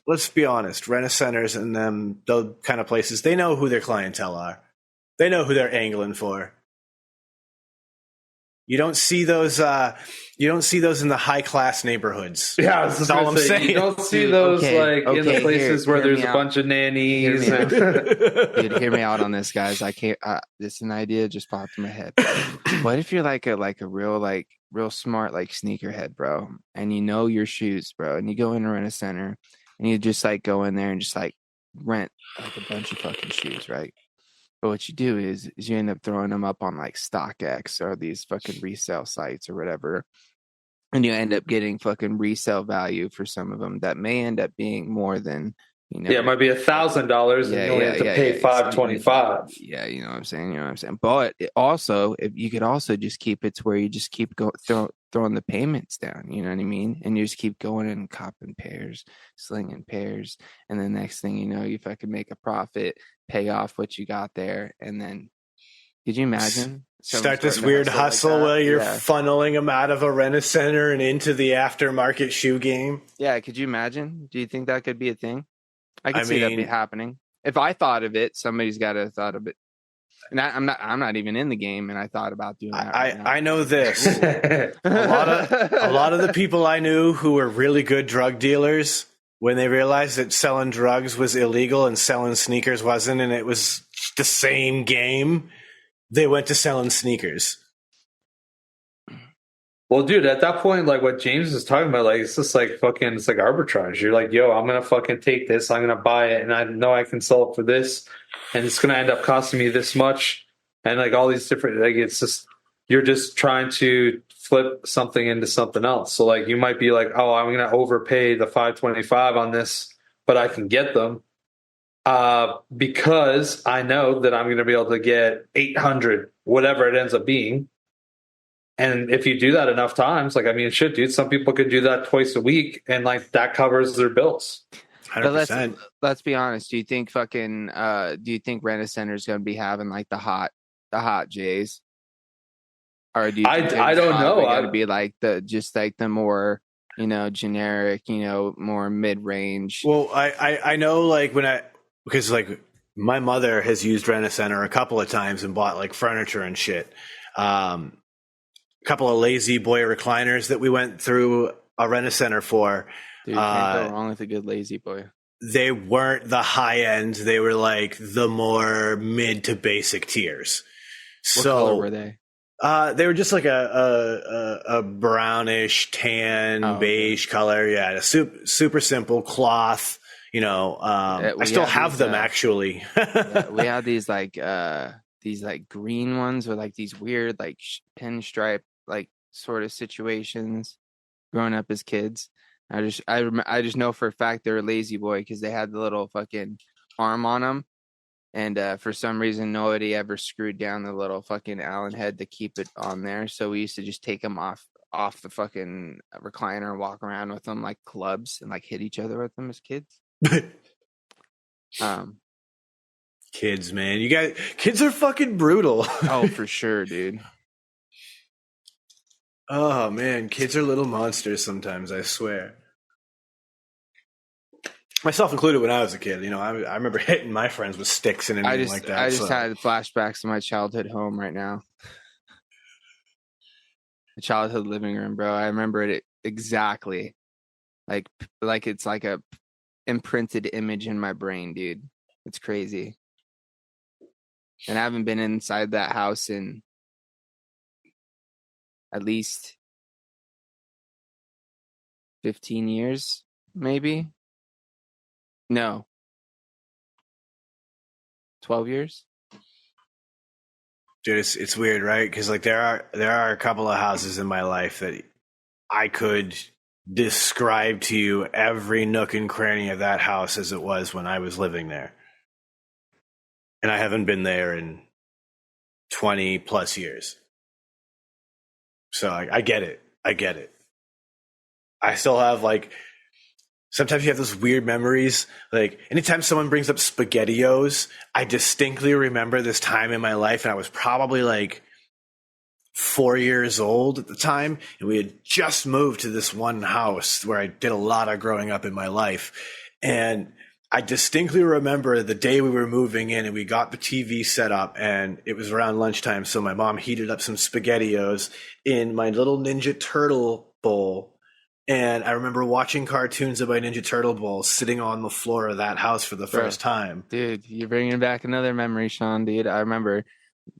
let's be honest, Rent-A-Centers and those kind of places, they know who their clientele are. They know who they're angling for. You don't see those in the high class neighborhoods. Yeah, that's all I'm saying. You don't see those in the places where there's a bunch of nannies. Dude, hear me out on this, guys. I can't. This is an idea just popped in my head. What if you're like a real smart like sneakerhead, bro, and you know your shoes, bro, and you go in a Rent-A-Center and you just like go in there and just like rent like a bunch of fucking shoes, right? But what you do is you end up throwing them up on like StockX or these fucking resale sites or whatever. And you end up getting fucking resale value for some of them that may end up being more than, Yeah, it might be $1,000 and you only have to pay $525. Yeah, you know what I'm saying? But it also, if you could also just keep it to where you just keep throwing the payments down, you know what I mean? And you just keep going and copping pairs, slinging pairs. And the next thing you know, you fucking make a profit, pay off what you got there. And then, could you imagine? Start this weird hustle where you're funneling them out of a Rent-A-Center and into the aftermarket shoe game. Yeah, could you imagine? Do you think that could be a thing? I could see that be happening. If I thought of it, somebody's got to have thought of it. And I'm not even in the game, and I thought about doing that. I know this. a lot of the people I knew who were really good drug dealers, when they realized that selling drugs was illegal and selling sneakers wasn't, and it was the same game, they went to selling sneakers. Well, dude, at that point, like what James is talking about, like it's just like fucking, it's like arbitrage. You're like, yo, I'm gonna fucking take this, I'm gonna buy it, and I know I can sell it for this, and it's gonna end up costing me this much, and like all these different, like it's just, you're just trying to flip something into something else. So like you might be like, oh, I'm going to overpay the 525 on this, but I can get them because I know that I'm going to be able to get 800, whatever it ends up being. And if you do that enough times, like, I mean, shit, dude, some people could do that twice a week and like that covers their bills. 100%. But let's be honest. Do you think Rent-A-Center is going to be having like the hot J's? Or do you think I don't know. Going to be like the more, generic, more mid-range? Well, I know like because like my mother has used Rent-A-Center a couple of times and bought like furniture and shit. A couple of lazy boy recliners that we went through a Rent-A-Center for. Dude, can't go wrong with a good lazy boy. They weren't the high end. They were like the more mid to basic tiers. What color were they? They were just like a brownish, tan, beige color. Yeah, super simple cloth. I still have them actually. We had these like green ones with like these weird like pinstripe like sort of situations growing up as kids. I just know for a fact they're a lazy boy because they had the little fucking arm on them. And for some reason, nobody ever screwed down the little fucking Allen head to keep it on there. So we used to just take them off the fucking recliner and walk around with them like clubs and like hit each other with them as kids. Kids, man, kids are fucking brutal. Oh, for sure, dude. Oh man, kids are little monsters sometimes. I swear. Myself included when I was a kid. I remember hitting my friends with sticks and anything like that. I just had flashbacks to my childhood home right now. The childhood living room, bro. I remember it exactly. Like it's like a imprinted image in my brain, dude. It's crazy. And I haven't been inside that house in at least 15 years, maybe. No. 12 years? Dude, it's weird, right? Because like there are a couple of houses in my life that I could describe to you every nook and cranny of that house as it was when I was living there. And I haven't been there in 20 plus years. So I get it. I still have like, sometimes you have those weird memories. Like anytime someone brings up SpaghettiOs, I distinctly remember this time in my life, and I was probably like 4 years old at the time, and we had just moved to this one house where I did a lot of growing up in my life. And I distinctly remember the day we were moving in and we got the TV set up, and it was around lunchtime. So my mom heated up some SpaghettiOs in my little Ninja Turtle bowl. And I remember watching cartoons of my Ninja Turtle bowl sitting on the floor of that house for the first time. Dude, you're bringing back another memory, Sean, dude. I remember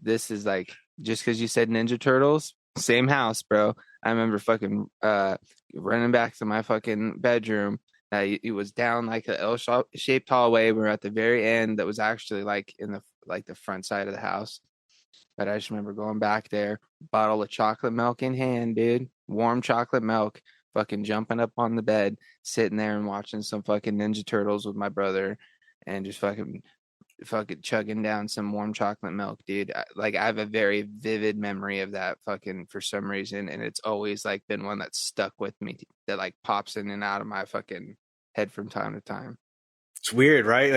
this is like, just because you said Ninja Turtles, same house, bro. I remember fucking running back to my fucking bedroom. It was down like an L-shaped hallway. We were at the very end that was actually like in the front side of the house. But I just remember going back there, bottle of chocolate milk in hand, dude. Warm chocolate milk. Fucking jumping up on the bed, sitting there and watching some fucking Ninja Turtles with my brother, and just fucking chugging down some warm chocolate milk, dude. I have a very vivid memory of that fucking for some reason, and it's always like been one that's stuck with me, that like pops in and out of my fucking head from time to time. It's weird, right?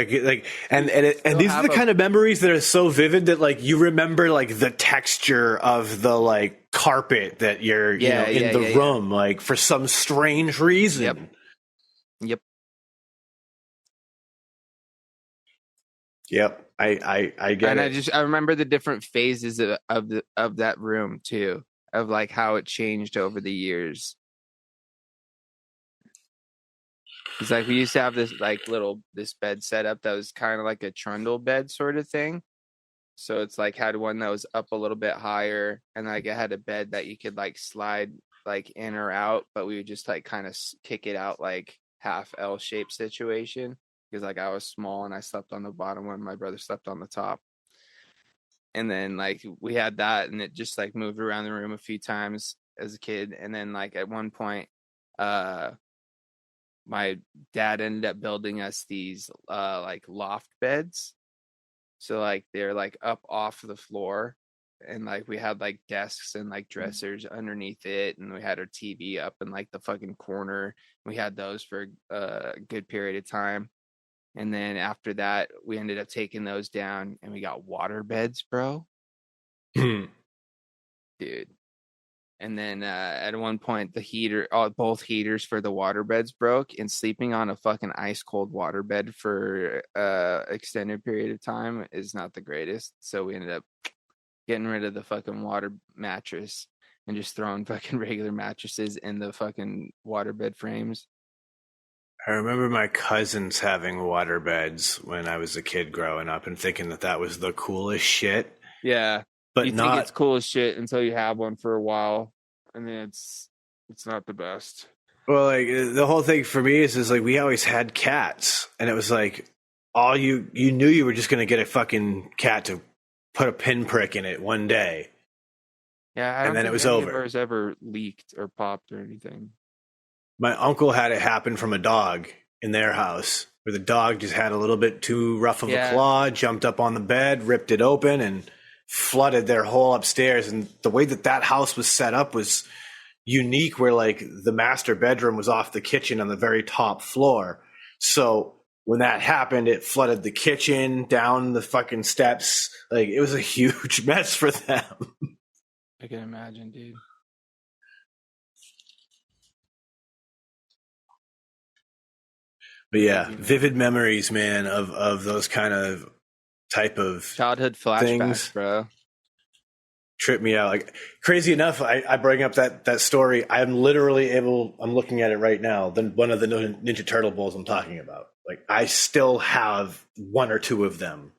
And these are the kind of memories that are so vivid that like you remember like the texture of the like carpet that you're in the room, like for some strange reason. Yep. I get it. I remember the different phases of that room too, of like how it changed over the years. It's like we used to have this like this bed set up that was kind of like a trundle bed sort of thing. So it's like had one that was up a little bit higher, and like it had a bed that you could like slide like in or out, but we would just like kind of kick it out like half L-shaped situation, because like I was small and I slept on the bottom when my brother slept on the top. And then like we had that, and it just like moved around the room a few times. as a kid. And then like at one point, my dad ended up building us these like loft beds. So like they're like up off the floor, and like we had like desks and like dressers underneath it, and we had our TV up in like the fucking corner. We had those for a good period of time. And then after that, we ended up taking those down, and we got water beds, bro. Dude. And then at one point, both heaters for the water beds broke, and sleeping on a fucking ice cold water bed for extended period of time is not the greatest. So we ended up getting rid of the fucking water mattress and just throwing fucking regular mattresses in the fucking water bed frames. I remember my cousins having water beds when I was a kid growing up and thinking that was the coolest shit. Yeah. But you think it's cool as shit until you have one for a while, and then it's not the best. Well, like the whole thing for me is like we always had cats, and it was like all you knew you were just going to get a fucking cat to put a pinprick in it one day. Yeah, and then it was over. Ours ever leaked or popped or anything. My uncle had it happen from a dog in their house, where the dog just had a little bit too rough of a claw, jumped up on the bed, ripped it open, and flooded their whole upstairs. And the way that house was set up was unique, where like the master bedroom was off the kitchen on the very top floor. So when that happened, it flooded the kitchen, down the fucking steps. Like it was a huge mess for them. I can imagine, dude. But yeah, vivid memories, man, of those kind of type of childhood flashbacks, things, bro. Trip me out. Like crazy enough, I bring up that story. I'm looking at it right now. Then one of the Ninja Turtle bowls I'm talking about. Like I still have one or two of them.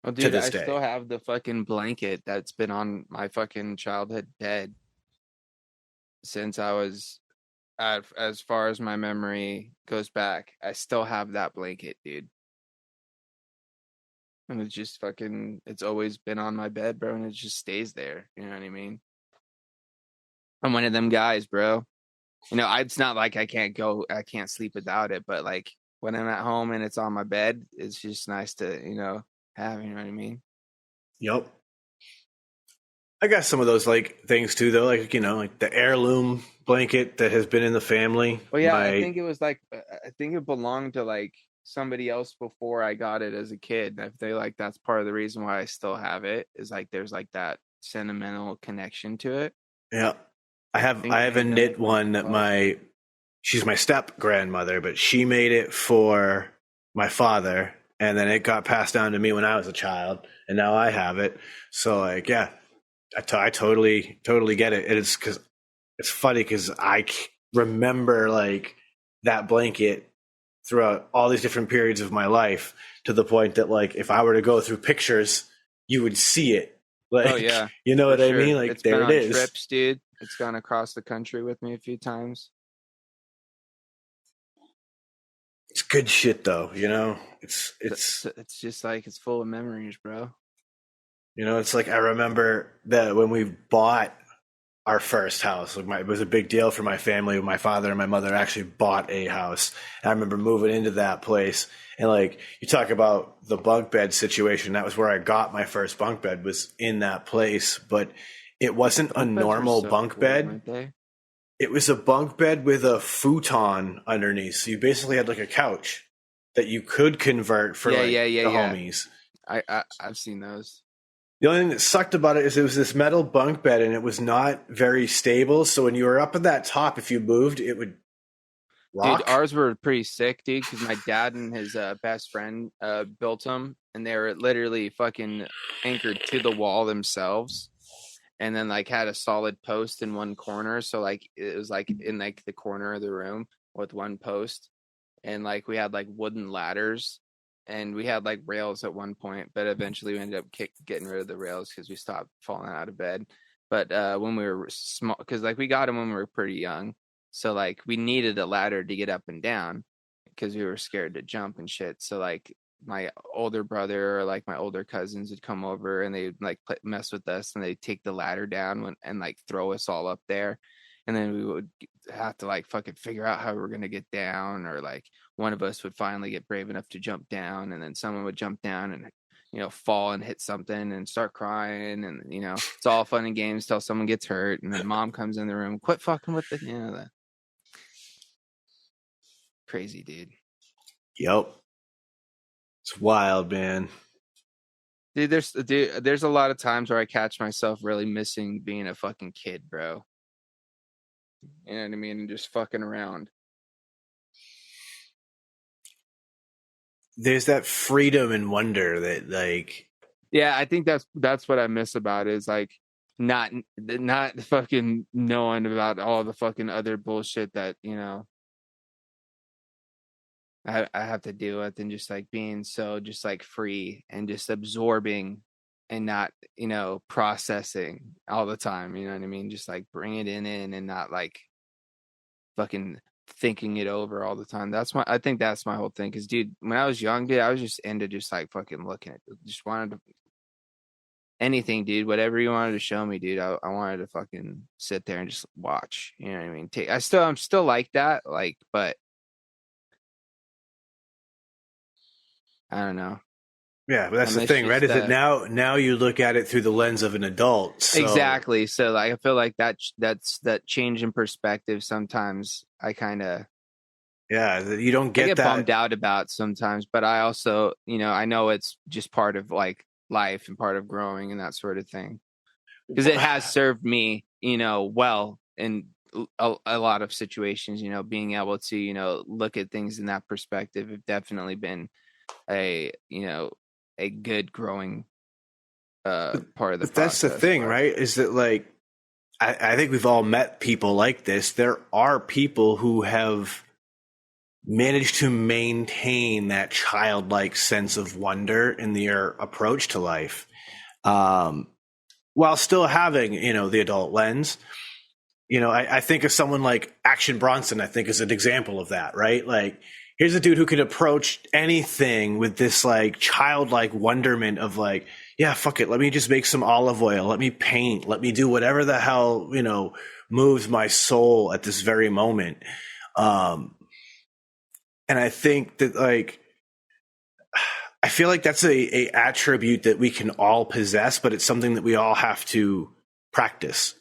Well, dude, to this day. Still have the fucking blanket that's been on my fucking childhood bed since I was, as far as my memory goes back. I still have that blanket, dude. And it's just fucking, it's always been on my bed, bro, and it just stays there. You know what I mean? I'm one of them guys, bro. You know, it's not like I can't sleep without it, but like when I'm at home and it's on my bed, it's just nice to, have, you know what I mean? Yep. I got some of those like things too, though, like, like the heirloom blanket that has been in the family. Well, yeah, I think it was like, I think it belonged to like somebody else before I got it as a kid. I feel like that's part of the reason why I still have it, is like there's like that sentimental connection to it. Yeah. I have a knit one that she's my step grandmother, but she made it for my father, and then it got passed down to me when I was a child, and now I have it. So like, yeah, I totally get it. It's because it's funny because I remember like that blanket throughout all these different periods of my life, to the point that like if I were to go through pictures, you would see it. Like, oh yeah, you know what I mean? Like it's there been it on is. Trips, dude. It's gone across the country with me a few times. It's good shit, though. It's just like it's full of memories, bro. It's like I remember that when we bought our first house, like it was a big deal for my family. My father and my mother actually bought a house. And I remember moving into that place, and like you talk about the bunk bed situation, that was where I got my first bunk bed, was in that place. But it wasn't a normal bunk bed. It was a bunk bed with a futon underneath. So you basically had like a couch that you could convert for the homies. I've seen those. The only thing that sucked about it is it was this metal bunk bed, and it was not very stable. So when you were up at that top, if you moved, it would rock. Dude, ours were pretty sick, dude, because my dad and his best friend built them, and they were literally fucking anchored to the wall themselves, and then like had a solid post in one corner. So like it was like in like the corner of the room with one post, and like we had like wooden ladders. And we had like rails at one point, but eventually we ended up getting rid of the rails because we stopped falling out of bed. But when we were small, because like we got them when we were pretty young, so like we needed a ladder to get up and down because we were scared to jump and shit. So like my older brother or like my older cousins would come over and they'd like mess with us, and they'd take the ladder down and like throw us all up there. and then we would have to like fucking figure out how we were going to get down, or like one of us would finally get brave enough to jump down, and then someone would jump down and fall and hit something and start crying, and it's all fun and games till someone gets hurt, and then mom comes in the room, quit fucking with the crazy, dude. Yep. It's wild, man. Dude, there's a lot of times where I catch myself really missing being a fucking kid, bro. You know what I mean? And just fucking around. There's that freedom and wonder that, like, yeah, I think that's what I miss about it, is like not fucking knowing about all the fucking other bullshit that I have to deal with, and just like being so just like free and just absorbing and not processing all the time. You know what I mean? Just like bring it in and not like fucking thinking it over all the time. I think that's my whole thing. Because dude, when I was young, dude, I was just into just like fucking looking at it. Just wanted to anything, dude, whatever you wanted to show me, dude. I wanted to fucking sit there and just watch. You know what I mean? I'm still like that, like, but I don't know. Yeah, but that's the thing, right? Is that now you look at it through the lens of an adult. So. Exactly. So like, I feel like that's that change in perspective. Sometimes I kind of, you don't get that bummed out about sometimes, but I also, I know it's just part of like life and part of growing and that sort of thing, because it has served me, well in a lot of situations. Being able to look at things in that perspective have definitely been a good growing part of the process. That's the thing, right? Is that like I think we've all met people like this. There are people who have managed to maintain that childlike sense of wonder in their approach to life, while still having the adult lens. I think of someone like Action Bronson. I think is an example of that, right? Like, here's a dude who can approach anything with this like childlike wonderment of like, yeah, fuck it. Let me just make some olive oil. Let me paint. Let me do whatever the hell, moves my soul at this very moment. And I think that like, I feel like that's a attribute that we can all possess, but it's something that we all have to practice.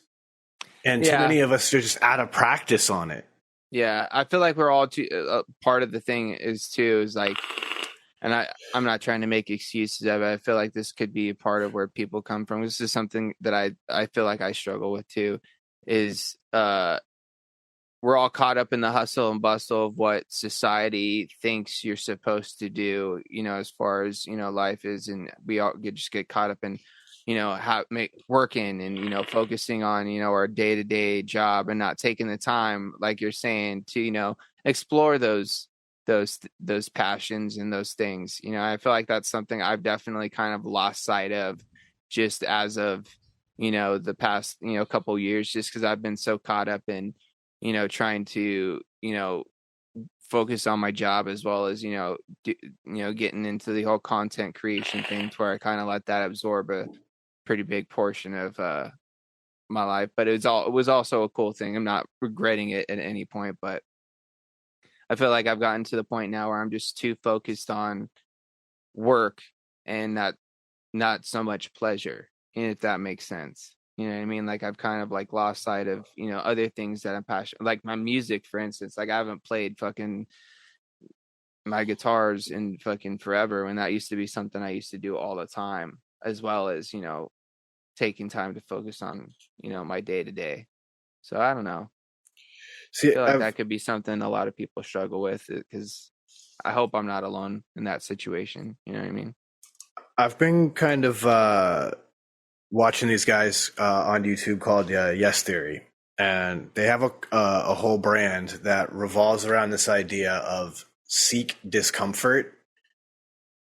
And too many of us are just out of practice on it. Yeah, I feel like we're all part of the thing is like, and I'm not trying to make excuses of it. I feel like this could be a part of where people come from. This is something that I feel like I struggle with too, is we're all caught up in the hustle and bustle of what society thinks you're supposed to do, as far as, life is. And we all just get caught up in, working and, focusing on, our day-to-day job, and not taking the time, like you're saying, to, explore those passions and those things. I feel like that's something I've definitely kind of lost sight of just as of, the past, couple years, just because I've been so caught up in, trying to, focus on my job, as well as, getting into the whole content creation thing, to where I kind of let that absorb a pretty big portion of my life. But it was also a cool thing. I'm not regretting it at any point, but I feel like I've gotten to the point now where I'm just too focused on work and not so much pleasure, if that makes sense. You know what I mean? Like, I've kind of like lost sight of, other things that I'm passionate, like my music, for instance. Like, I haven't played fucking my guitars in fucking forever, when that used to be something I used to do all the time, as well as, taking time to focus on, my day to day. So I don't know. See, I feel like that could be something a lot of people struggle with, because I hope I'm not alone in that situation. You know what I mean? I've been kind of watching these guys on YouTube called Yes Theory, and they have a whole brand that revolves around this idea of seek discomfort.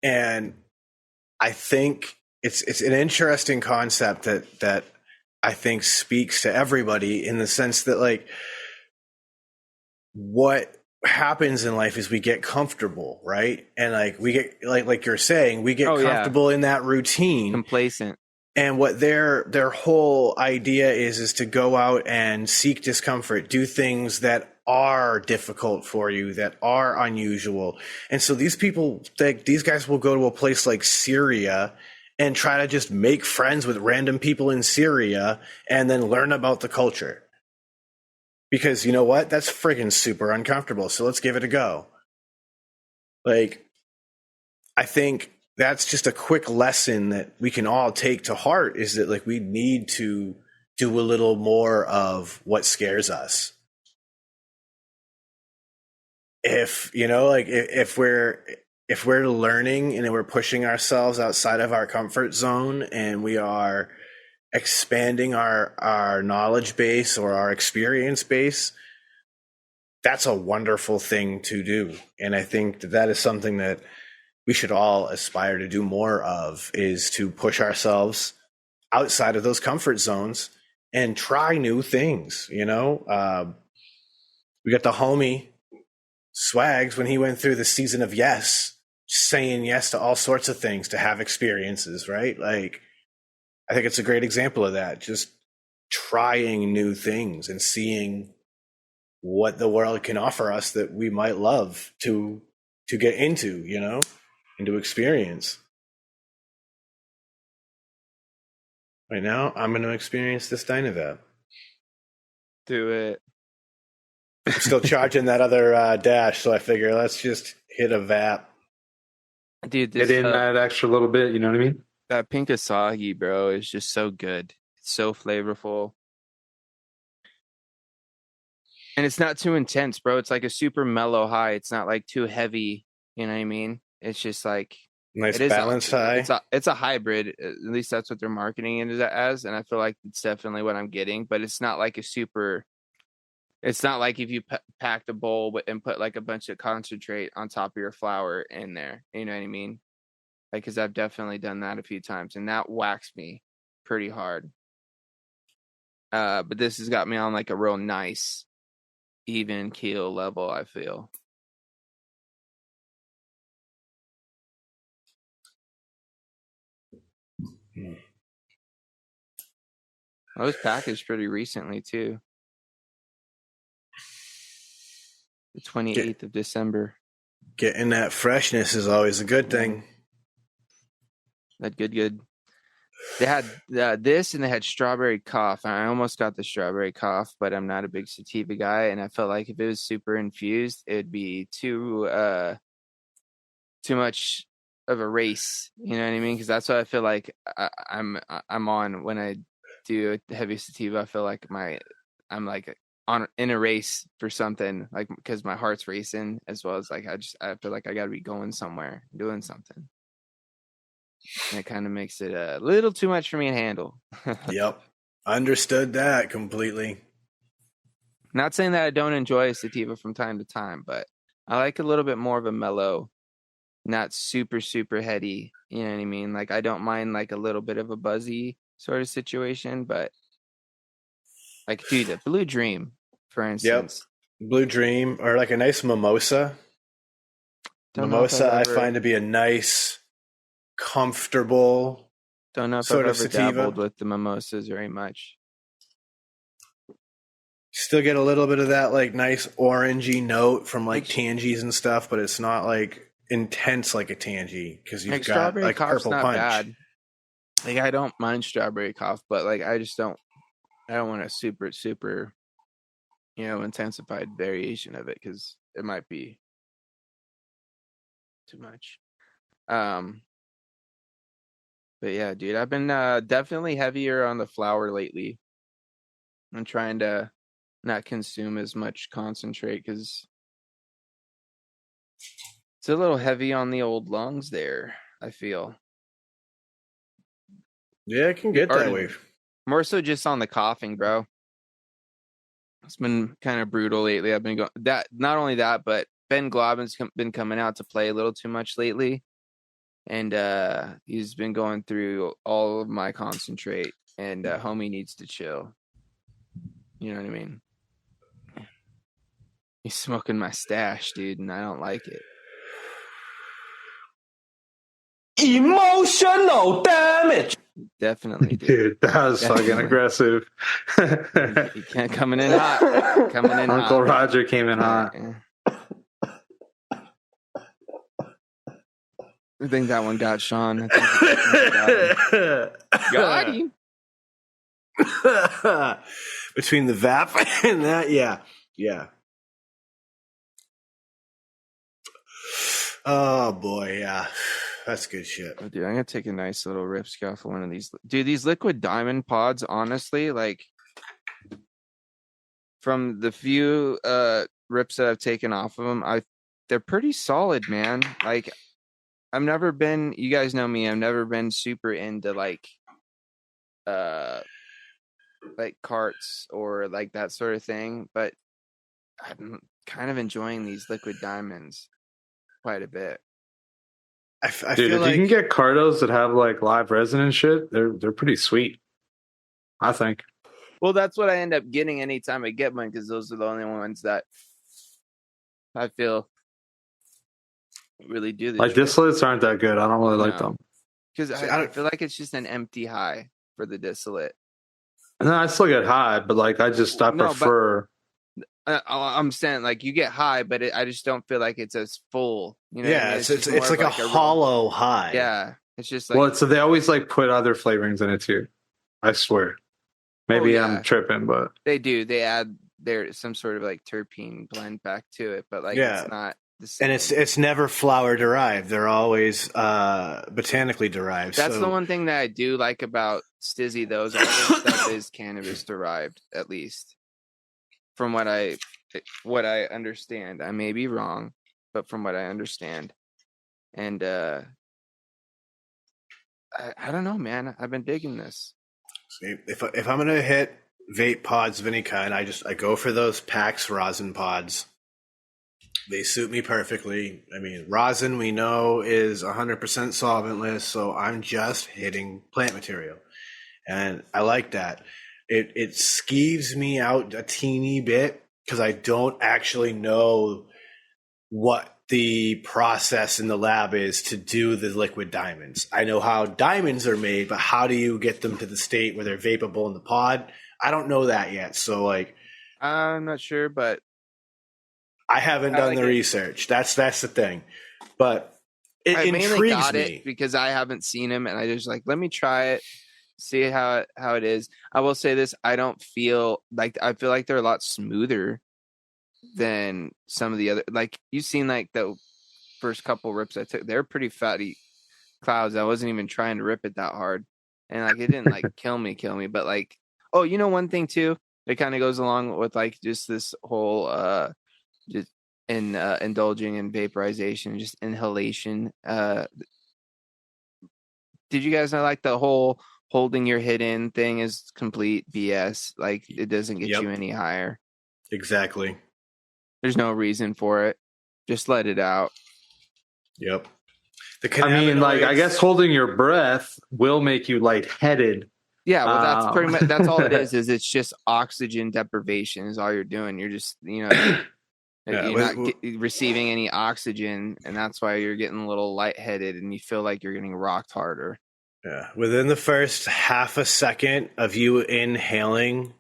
And I think it's an interesting concept that I think speaks to everybody, in the sense that, like, what happens in life is we get comfortable, right? And like we get like you're saying, we get comfortable in that routine, complacent. And what their whole idea is to go out and seek discomfort, do things that are difficult for you, that are unusual. And so these guys will go to a place like Syria and try to just make friends with random people in Syria and then learn about the culture. Because you know what? That's friggin' super uncomfortable. So let's give it a go. Like, I think that's just a quick lesson that we can all take to heart, is that like we need to do a little more of what scares us. If we're learning and we're pushing ourselves outside of our comfort zone and we are expanding our knowledge base or our experience base, that's a wonderful thing to do. And I think that is something that we should all aspire to do more of, is to push ourselves outside of those comfort zones and try new things. We got the homie Swags when he went through the season of Yes, saying yes to all sorts of things to have experiences, right? Like, I think it's a great example of that. Just trying new things and seeing what the world can offer us that we might love to get into, and to experience. Right now, I'm going to experience this Dynavap. Do it. I'm still charging that other dash, so I figure let's just hit a Vap. Dude, get in that extra little bit, you know what I mean? That pink Asahi, bro, is just so good. It's so flavorful. And it's not too intense, bro. It's like a super mellow high. It's not like too heavy. You know what I mean? It's just like nice balanced high. It's a hybrid. At least that's what they're marketing it as. And I feel like it's definitely what I'm getting. But it's not like it's not like if you packed a bowl and put like a bunch of concentrate on top of your flour in there. You know what I mean? Like, because I've definitely done that a few times. And that waxed me pretty hard. But this has got me on like a real nice, even keel level, I feel. I was packaged pretty recently too. The 28th of December. Getting that freshness is always a good thing. That good. They had this, and they had strawberry cough. I almost got the strawberry cough, but I'm not a big sativa guy, and I felt like if it was super infused, it'd be too much of a race. You know what I mean? Because that's what I feel like I'm on when I do a heavy sativa. I feel like I'm like in a race for something, like, because my heart's racing, as well as like I feel like I got to be going somewhere, doing something. And it kind of makes it a little too much for me to handle. Yep. Understood that completely. Not saying that I don't enjoy a sativa from time to time, but I like a little bit more of a mellow, not super, super heady. You know what I mean? Like, I don't mind like a little bit of a buzzy sort of situation, but like, dude, a Blue Dream, for instance. Yep. Blue Dream, or like a nice mimosa. Mimosa, I find to be a nice, comfortable. Don't know if I've ever dabbled with the mimosas very much. Still get a little bit of that like nice orangey note from like tangies and stuff, but it's not like intense like a tangy, because you've got like purple punch. Bad. Like, I don't mind strawberry cough, but like I don't want a super intensified variation of it, because it might be too much. But yeah, dude, I've been definitely heavier on the flour lately. I'm trying to not consume as much concentrate, because it's a little heavy on the old lungs there, I feel. Yeah, it can get that way. More so just on the coughing, bro. It's been kind of brutal lately. I've been going that. Not only that, but Ben Globin's been coming out to play a little too much lately. And he's been going through all of my concentrate, and homie needs to chill. You know what I mean? He's smoking my stash, dude, and I don't like it. Emotional damage. Definitely, dude. That was fucking aggressive. You can't coming in hot. Coming in Uncle hot. Roger came in hot. I think that one got Sean. I think got him. Between the VAP and that, yeah. Oh boy, yeah. That's good shit. Oh, dude, I'm gonna take a nice little rip scuff of one of these. Dude, these liquid diamond pods, honestly, like from the few rips that I've taken off of them, they're pretty solid, man. Like I've never been, you guys know me, I've never been super into like carts or like that sort of thing, but I'm kind of enjoying these liquid diamonds quite a bit. I feel like you can get cartos that have like live resin and shit, they're pretty sweet, I think. Well, that's what I end up getting anytime I get one, because those are the only ones that I feel really do this. Like distillates aren't that good. I don't really like them. Because I feel like it's just an empty high for the distillate. No, I still get high, but like I prefer. I'm saying like you get high, but I just don't feel like it's as full. You know, yeah, I mean? it's like a hollow high. Yeah, it's just like so they always like put other flavorings in it too. I swear. Maybe I'm tripping, but they do. They add some sort of like terpene blend back to it, but like it's not the same. And it's never flower derived. They're always botanically derived. That's the one thing that I do like about Stizzy, though, is all this stuff is cannabis derived, at least from what I understand. I may be wrong, but from what I understand, and I don't know, man. I've been digging this. See, if I'm gonna hit vape pods of any kind, I go for those PAX rosin pods. They suit me perfectly. I mean, rosin we know is 100% solventless, so I'm just hitting plant material, and I like that. It skeeves me out a teeny bit because I don't actually know what the process in the lab is to do the liquid diamonds. I know how diamonds are made, but how do you get them to the state where they're vapable in the pod? I don't know that yet. So like, I'm not sure, but I haven't done the research. That's the thing, but it intrigues me because I haven't seen him, and I just like, let me try it, see how it is. I will say this: I feel like they're a lot smoother than some of the other. Like you've seen, like the first couple rips I took, they're pretty fatty clouds. I wasn't even trying to rip it that hard, and like it didn't like kill me. But like, oh, you know, one thing too, it kind of goes along with like just this whole just in indulging in vaporization, just inhalation. Did you guys know like the whole holding your hit in thing is complete BS? Like it doesn't get you any higher. Exactly. There's no reason for it. Just let it out. Yep. I mean, like, I guess holding your breath will make you lightheaded. Yeah, well, that's pretty much, that's all it is it's just oxygen deprivation is all you're doing. You're just, you know, you're not receiving any oxygen, and that's why you're getting a little lightheaded and you feel like you're getting rocked harder. Yeah. Within the first half a second of you inhaling,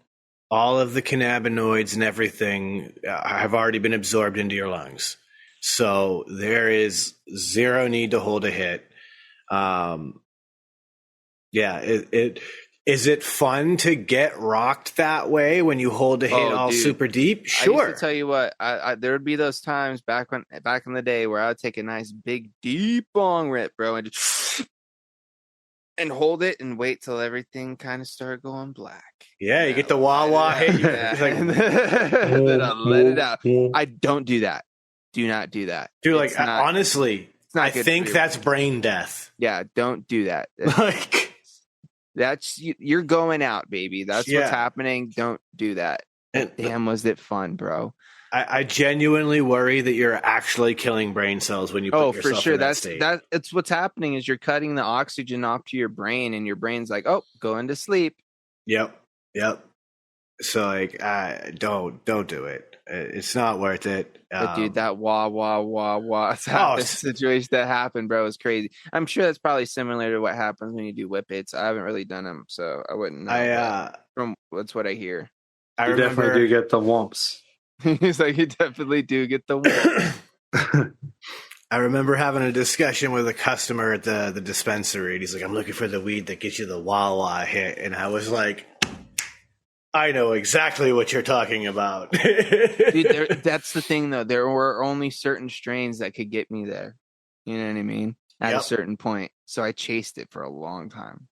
all of the cannabinoids and everything have already been absorbed into your lungs. So there is zero need to hold a hit. Is it fun to get rocked that way when you hold a hit super deep? Sure. I used to tell you what, there would be those times back in the day where I would take a nice big deep long rip, bro, and just and hold it and wait till everything kind of started going black. Yeah, you get the wah-wah hit. And then I let it out. I don't do that. Do not do that. Dude, like, honestly, I think that's brain death. Yeah, don't do that. Like, you're going out, baby. That's what's happening. Don't do that. Damn, was it fun, bro. I genuinely worry that you're actually killing brain cells when you put yourself for sure. In that state. That's what's happening is you're cutting the oxygen off to your brain, and your brain's like, oh, going to sleep. Yep. So like, don't do it. It's not worth it. But dude, that wah situation that happened, bro, is crazy. I'm sure that's probably similar to what happens when you do whippets. I haven't really done them, so I wouldn't know. That's what I hear. You definitely do get the whomps. He's like, you definitely do get the whomps. I remember having a discussion with a customer at the dispensary, and he's like, I'm looking for the weed that gets you the wah hit. And I was like, I know exactly what you're talking about. Dude, that's the thing, though. There were only certain strains that could get me there. You know what I mean? At a certain point. So I chased it for a long time.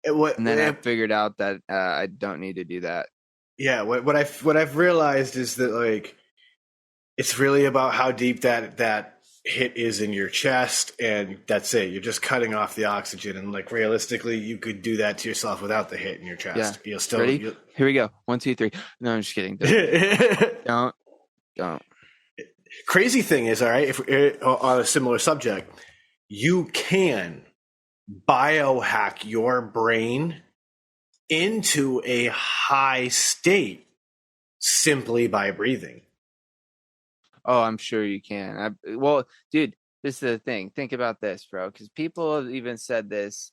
And then I figured out that I don't need to do that. Yeah, what I've realized is that, like, it's really about how deep that hit is in your chest, and that's it. You're just cutting off the oxygen, and like realistically, you could do that to yourself without the hit in your chest. Yeah. You'll still ready? Here we go. 1, 2, 3. No, I'm just kidding. Don't. Crazy thing is, all right, if on a similar subject, you can biohack your brain into a high state simply by breathing. Oh, I'm sure you can. Well, dude, this is the thing. Think about this, bro, because people have even said this.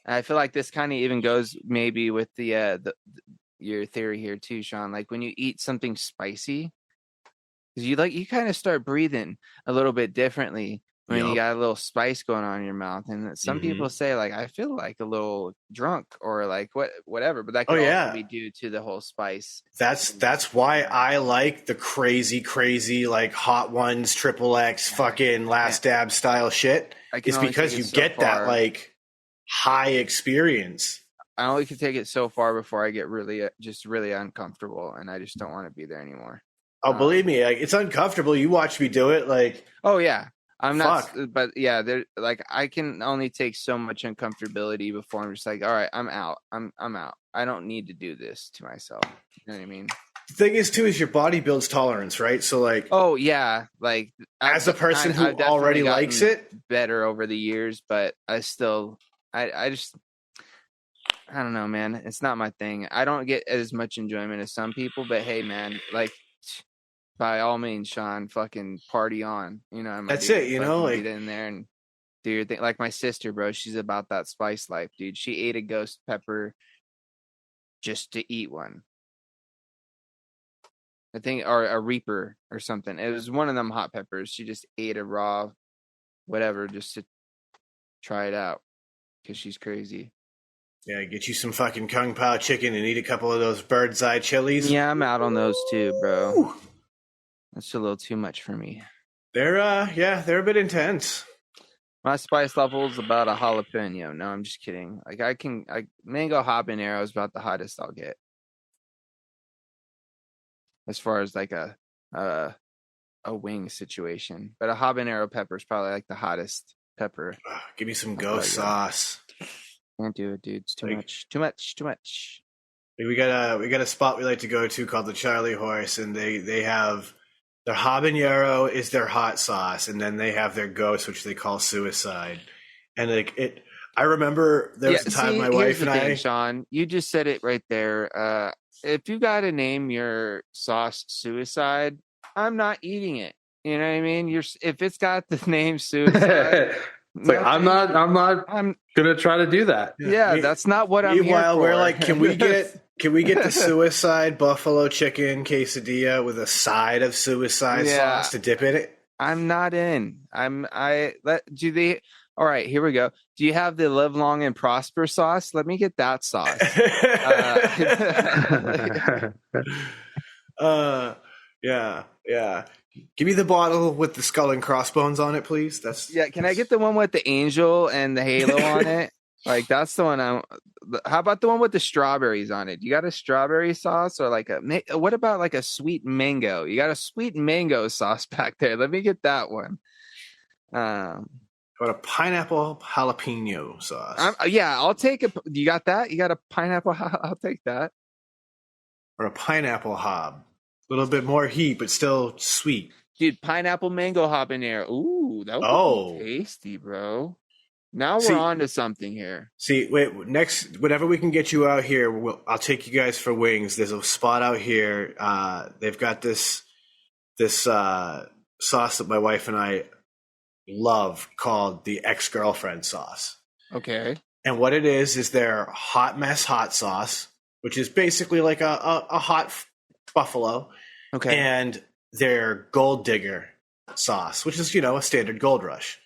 And I feel like this kind of even goes maybe with your theory here too, Sean. Like when you eat something spicy, because you kind of start breathing a little bit differently when you got a little spice going on in your mouth. And some people say, like, I feel like a little drunk or like whatever, but that could also be due to the whole spice. That's why I like the crazy like Hot Ones, XXX, fucking Last Dab style shit. It's because you get that like high experience. I only can take it so far before I get really uncomfortable, and I just don't want to be there anymore. Oh, believe me, like, it's uncomfortable. You watch me do it, like. Oh yeah. I'm not, but yeah, like I can only take so much uncomfortability before I'm just like, all right, I'm out. I'm out. I don't need to do this to myself. You know what I mean? The thing is, too, is your body builds tolerance, right? So, like, oh yeah, like as a person who already likes it, better over the years, but I still, I don't know, man. It's not my thing. I don't get as much enjoyment as some people, but hey, man, like. By all means, Sean, fucking party on. You know, that's it. You know, like get in there and do your thing. Like my sister, bro, she's about that spice life, dude. She ate a ghost pepper just to eat one. I think, or a reaper or something. It was one of them hot peppers. She just ate a raw, whatever, just to try it out because she's crazy. Yeah, get you some fucking Kung Pao chicken and eat a couple of those bird's eye chilies. Yeah, I'm out on those too, bro. Ooh. That's a little too much for me. They're a bit intense. My spice level is about a jalapeno. No, I'm just kidding. Like mango habanero is about the hottest I'll get. As far as like a wing situation, but a habanero pepper is probably like the hottest pepper. Give me some ghost sauce. Can't do it, dude. It's too much. We got a spot we like to go to called the Charlie Horse, and they have. Their habanero is their hot sauce, and then they have their ghost, which they call suicide. And I remember there was a time my wife and I. Sean, you just said it right there. If you got to name your sauce suicide, I'm not eating it. You know what I mean? If it's got the name suicide. It's like, I'm not gonna try to do that. Yeah, that's not what I'm here for. Meanwhile, we're like, can we get the suicide buffalo chicken quesadilla with a side of suicide sauce to dip in it? I'm not in. All right, here we go. Do you have the live long and prosper sauce? Let me get that sauce. Yeah. Give me the bottle with the skull and crossbones on it, please. Can I get the one with the angel and the halo on it? Like, that's the one. How about the one with the strawberries on it? You got a strawberry sauce or what about like a sweet mango? You got a sweet mango sauce back there. Let me get that one. What a pineapple jalapeno sauce. I'll take it. You got that? You got a pineapple? I'll take that. Or a pineapple hob. A little bit more heat, but still sweet. Dude, pineapple mango habanero. Ooh, that would be tasty, bro. Now we're on to something here. See, wait, next, whenever we can get you out here, I'll take you guys for wings. There's a spot out here. They've got this sauce that my wife and I love called the ex-girlfriend sauce. Okay. And what it is their hot mess hot sauce, which is basically like a hot buffalo. Okay. And their gold digger sauce, which is, a standard Gold Rush.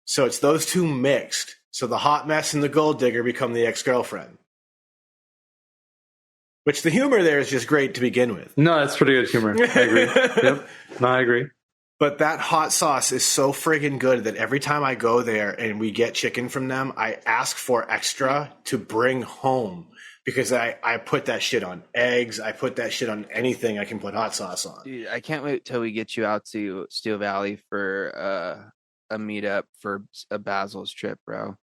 So it's those two mixed. So the hot mess and the gold digger become the ex-girlfriend. Which the humor there is just great to begin with. No, that's pretty good humor. I agree. Yep. No, I agree. But that hot sauce is so friggin' good that every time I go there and we get chicken from them, I ask for extra to bring home. Because I put that shit on eggs. I put that shit on anything I can put hot sauce on. Dude, I can't wait till we get you out to Steel Valley for a meetup for a Basil's trip, bro.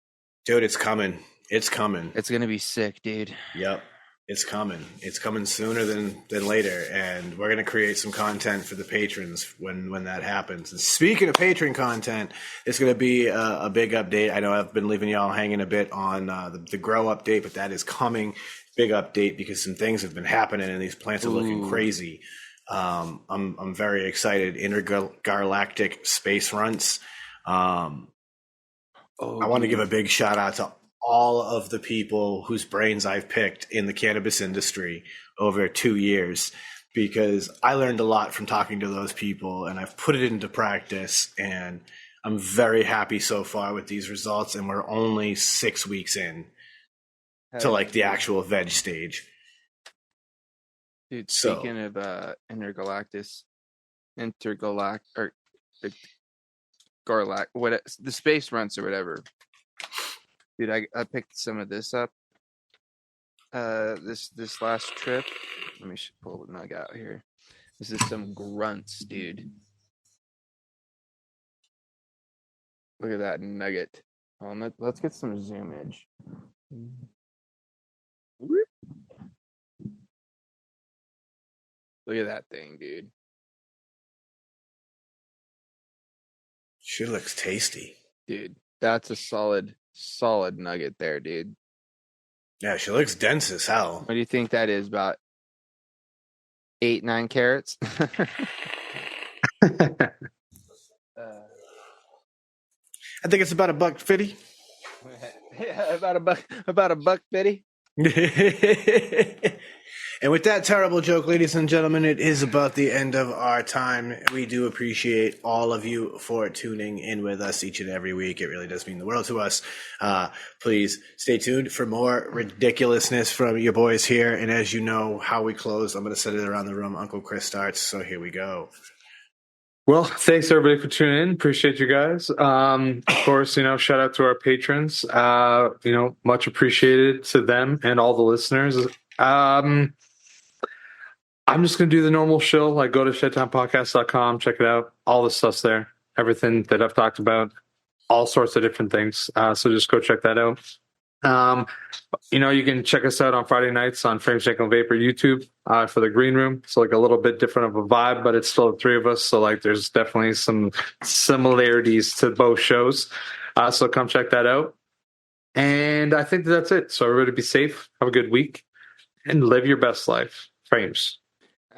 Dude, it's coming. It's coming. It's going to be sick, dude. Yep. It's coming. It's coming sooner than later. And we're going to create some content for the patrons when that happens. And speaking of patron content, it's going to be a big update. I know I've been leaving y'all hanging a bit on the grow update, but that is coming. Big update because some things have been happening and these plants are looking crazy. I'm very excited. Intergalactic space runts. I want to give a big shout out to all of the people whose brains I've picked in the cannabis industry over 2 years, because I learned a lot from talking to those people and I've put it into practice, and I'm very happy so far with these results. And we're only 6 weeks in to like the actual veg stage. Dude, speaking of the space runts or whatever. Dude, I picked some of this up. This last trip. Let me pull the nug out here. This is some grunts, dude. Look at that nugget. Let's get some zoomage. Look at that thing, dude. She looks tasty. Dude, that's a solid nugget there, dude. Yeah, she looks dense as hell. What do you think that is? About 8-9 carats? I think it's about $1.50. Yeah, about $1.50. And with that terrible joke, ladies and gentlemen, it is about the end of our time. We do appreciate all of you for tuning in with us each and every week. It really does mean the world to us. Please stay tuned for more ridiculousness from your boys here. And as you know how we close, I'm going to set it around the room. Uncle Chris starts. So here we go. Well, thanks everybody for tuning in. Appreciate you guys. Of course, shout out to our patrons. Much appreciated to them and all the listeners. I'm just going to do the normal show. Like, go to shedtimepodcast.com, check it out. All the stuff's there. Everything that I've talked about, all sorts of different things. So just go check that out. You can check us out on Friday nights on Frame Shake and Vapor YouTube for the green room. It's like a little bit different of a vibe, but it's still the three of us. So like, there's definitely some similarities to both shows. So come check that out. And I think that's it. So everybody be safe. Have a good week and live your best life. Frames.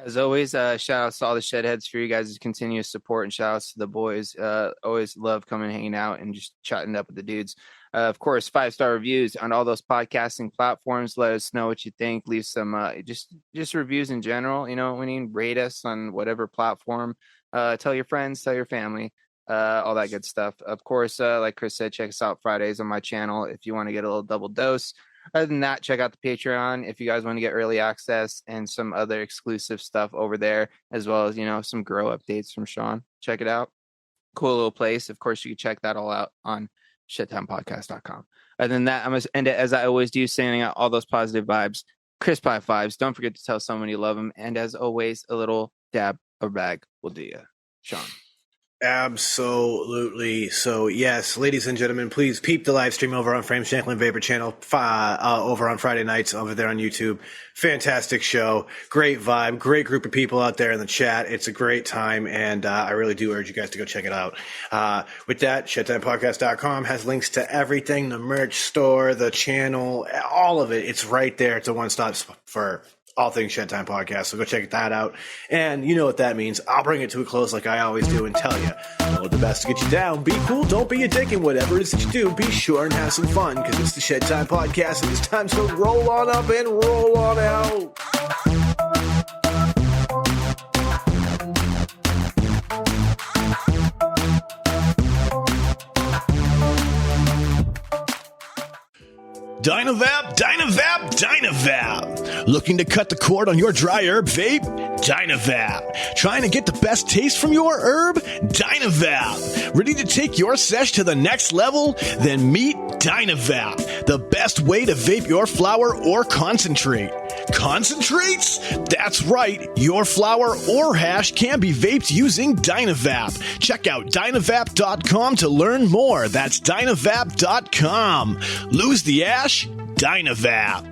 As always, shout outs to all the Shedheads for you guys' continuous support, and shout outs to the boys. Always love coming hanging out and just chatting up with the dudes. Of course, 5-star reviews on all those podcasting platforms. Let us know what you think. Leave some just reviews in general. Rate us on whatever platform. Tell your friends, tell your family, all that good stuff. Of course, like Chris said, check us out Fridays on my channel if you want to get a little double dose. Other than that, check out the Patreon if you guys want to get early access and some other exclusive stuff over there, as well as, some grow updates from Sean. Check it out. Cool little place. Of course, you can check that all out on shedtimepodcast.com. Other than that, I'm going to end it as I always do, sending out all those positive vibes, crisp high fives. Don't forget to tell someone you love them. And as always, a little dab or bag will do you. Sean. Absolutely. So, yes, ladies and gentlemen, please peep the live stream over on Frame Shanklin Vapor Channel over on Friday nights over there on YouTube. Fantastic show. Great vibe. Great group of people out there in the chat. It's a great time, and I really do urge you guys to go check it out. With that, ShedtimePodcast.com has links to everything, the merch store, the channel, all of it. It's right there. It's a one-stop for all things Shedtime Podcast, so go check that out. And you know what that means. I'll bring it to a close like I always do and tell you, know the best to get you down. Be cool, don't be a dick, and whatever it is that you do, be sure and have some fun, because it's the Shedtime Podcast, and it's time to roll on up and roll on out. Dynavap, Dynavap, Dynavap. Looking to cut the cord on your dry herb vape? Dynavap. Trying to get the best taste from your herb? Dynavap. Ready to take your sesh to the next level? Then meet Dynavap, the best way to vape your flower or concentrate. Concentrates? That's right. Your flower or hash can be vaped using Dynavap. Check out Dynavap.com to learn more. That's Dynavap.com. Lose the ash? Dynavap.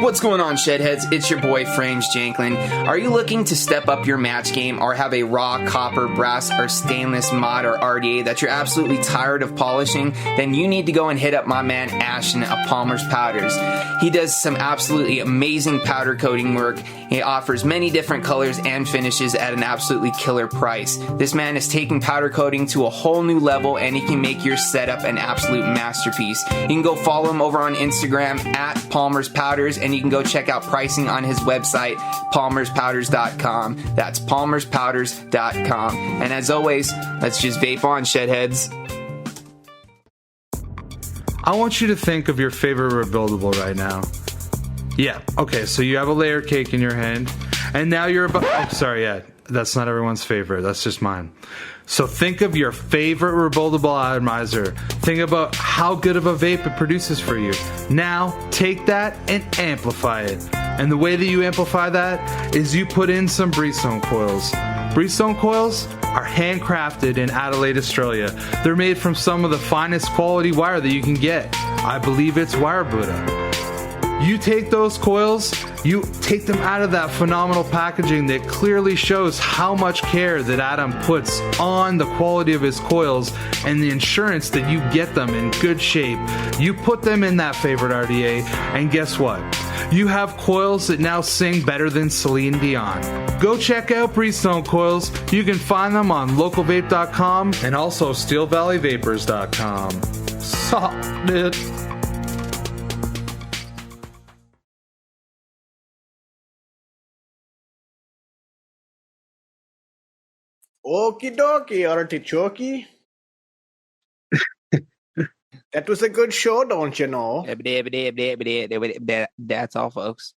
What's going on, Shedheads? It's your boy, Frames Janklin. Are you looking to step up your match game or have a raw copper, brass, or stainless mod or RDA that you're absolutely tired of polishing? Then you need to go and hit up my man Ashton of Palmer's Powders. He does some absolutely amazing powder coating work. He offers many different colors and finishes at an absolutely killer price. This man is taking powder coating to a whole new level, and he can make your setup an absolute masterpiece. You can go follow him over on Instagram at Palmer's Powders, and you can go check out pricing on his website, palmerspowders.com. That's palmerspowders.com. And as always, let's just vape on, Shedheads. I want you to think of your favorite rebuildable right now. Yeah, okay, so you have a layer cake in your hand, and now you're about... Oh, sorry, yeah, that's not everyone's favorite. That's just mine. So think of your favorite rebuildable atomizer. Think about how good of a vape it produces for you. Now, take that and amplify it. And the way that you amplify that is you put in some Breezestone coils. Breezestone coils are handcrafted in Adelaide, Australia. They're made from some of the finest quality wire that you can get. I believe it's wire Buddha. You take those coils, you take them out of that phenomenal packaging that clearly shows how much care that Adam puts on the quality of his coils and the insurance that you get them in good shape. You put them in that favorite RDA, and guess what? You have coils that now sing better than Celine Dion. Go check out Breezestone coils. You can find them on localvape.com and also steelvalleyvapors.com. Solid. Okie dokie, artichoke. That was a good show, don't you know? That's all, folks.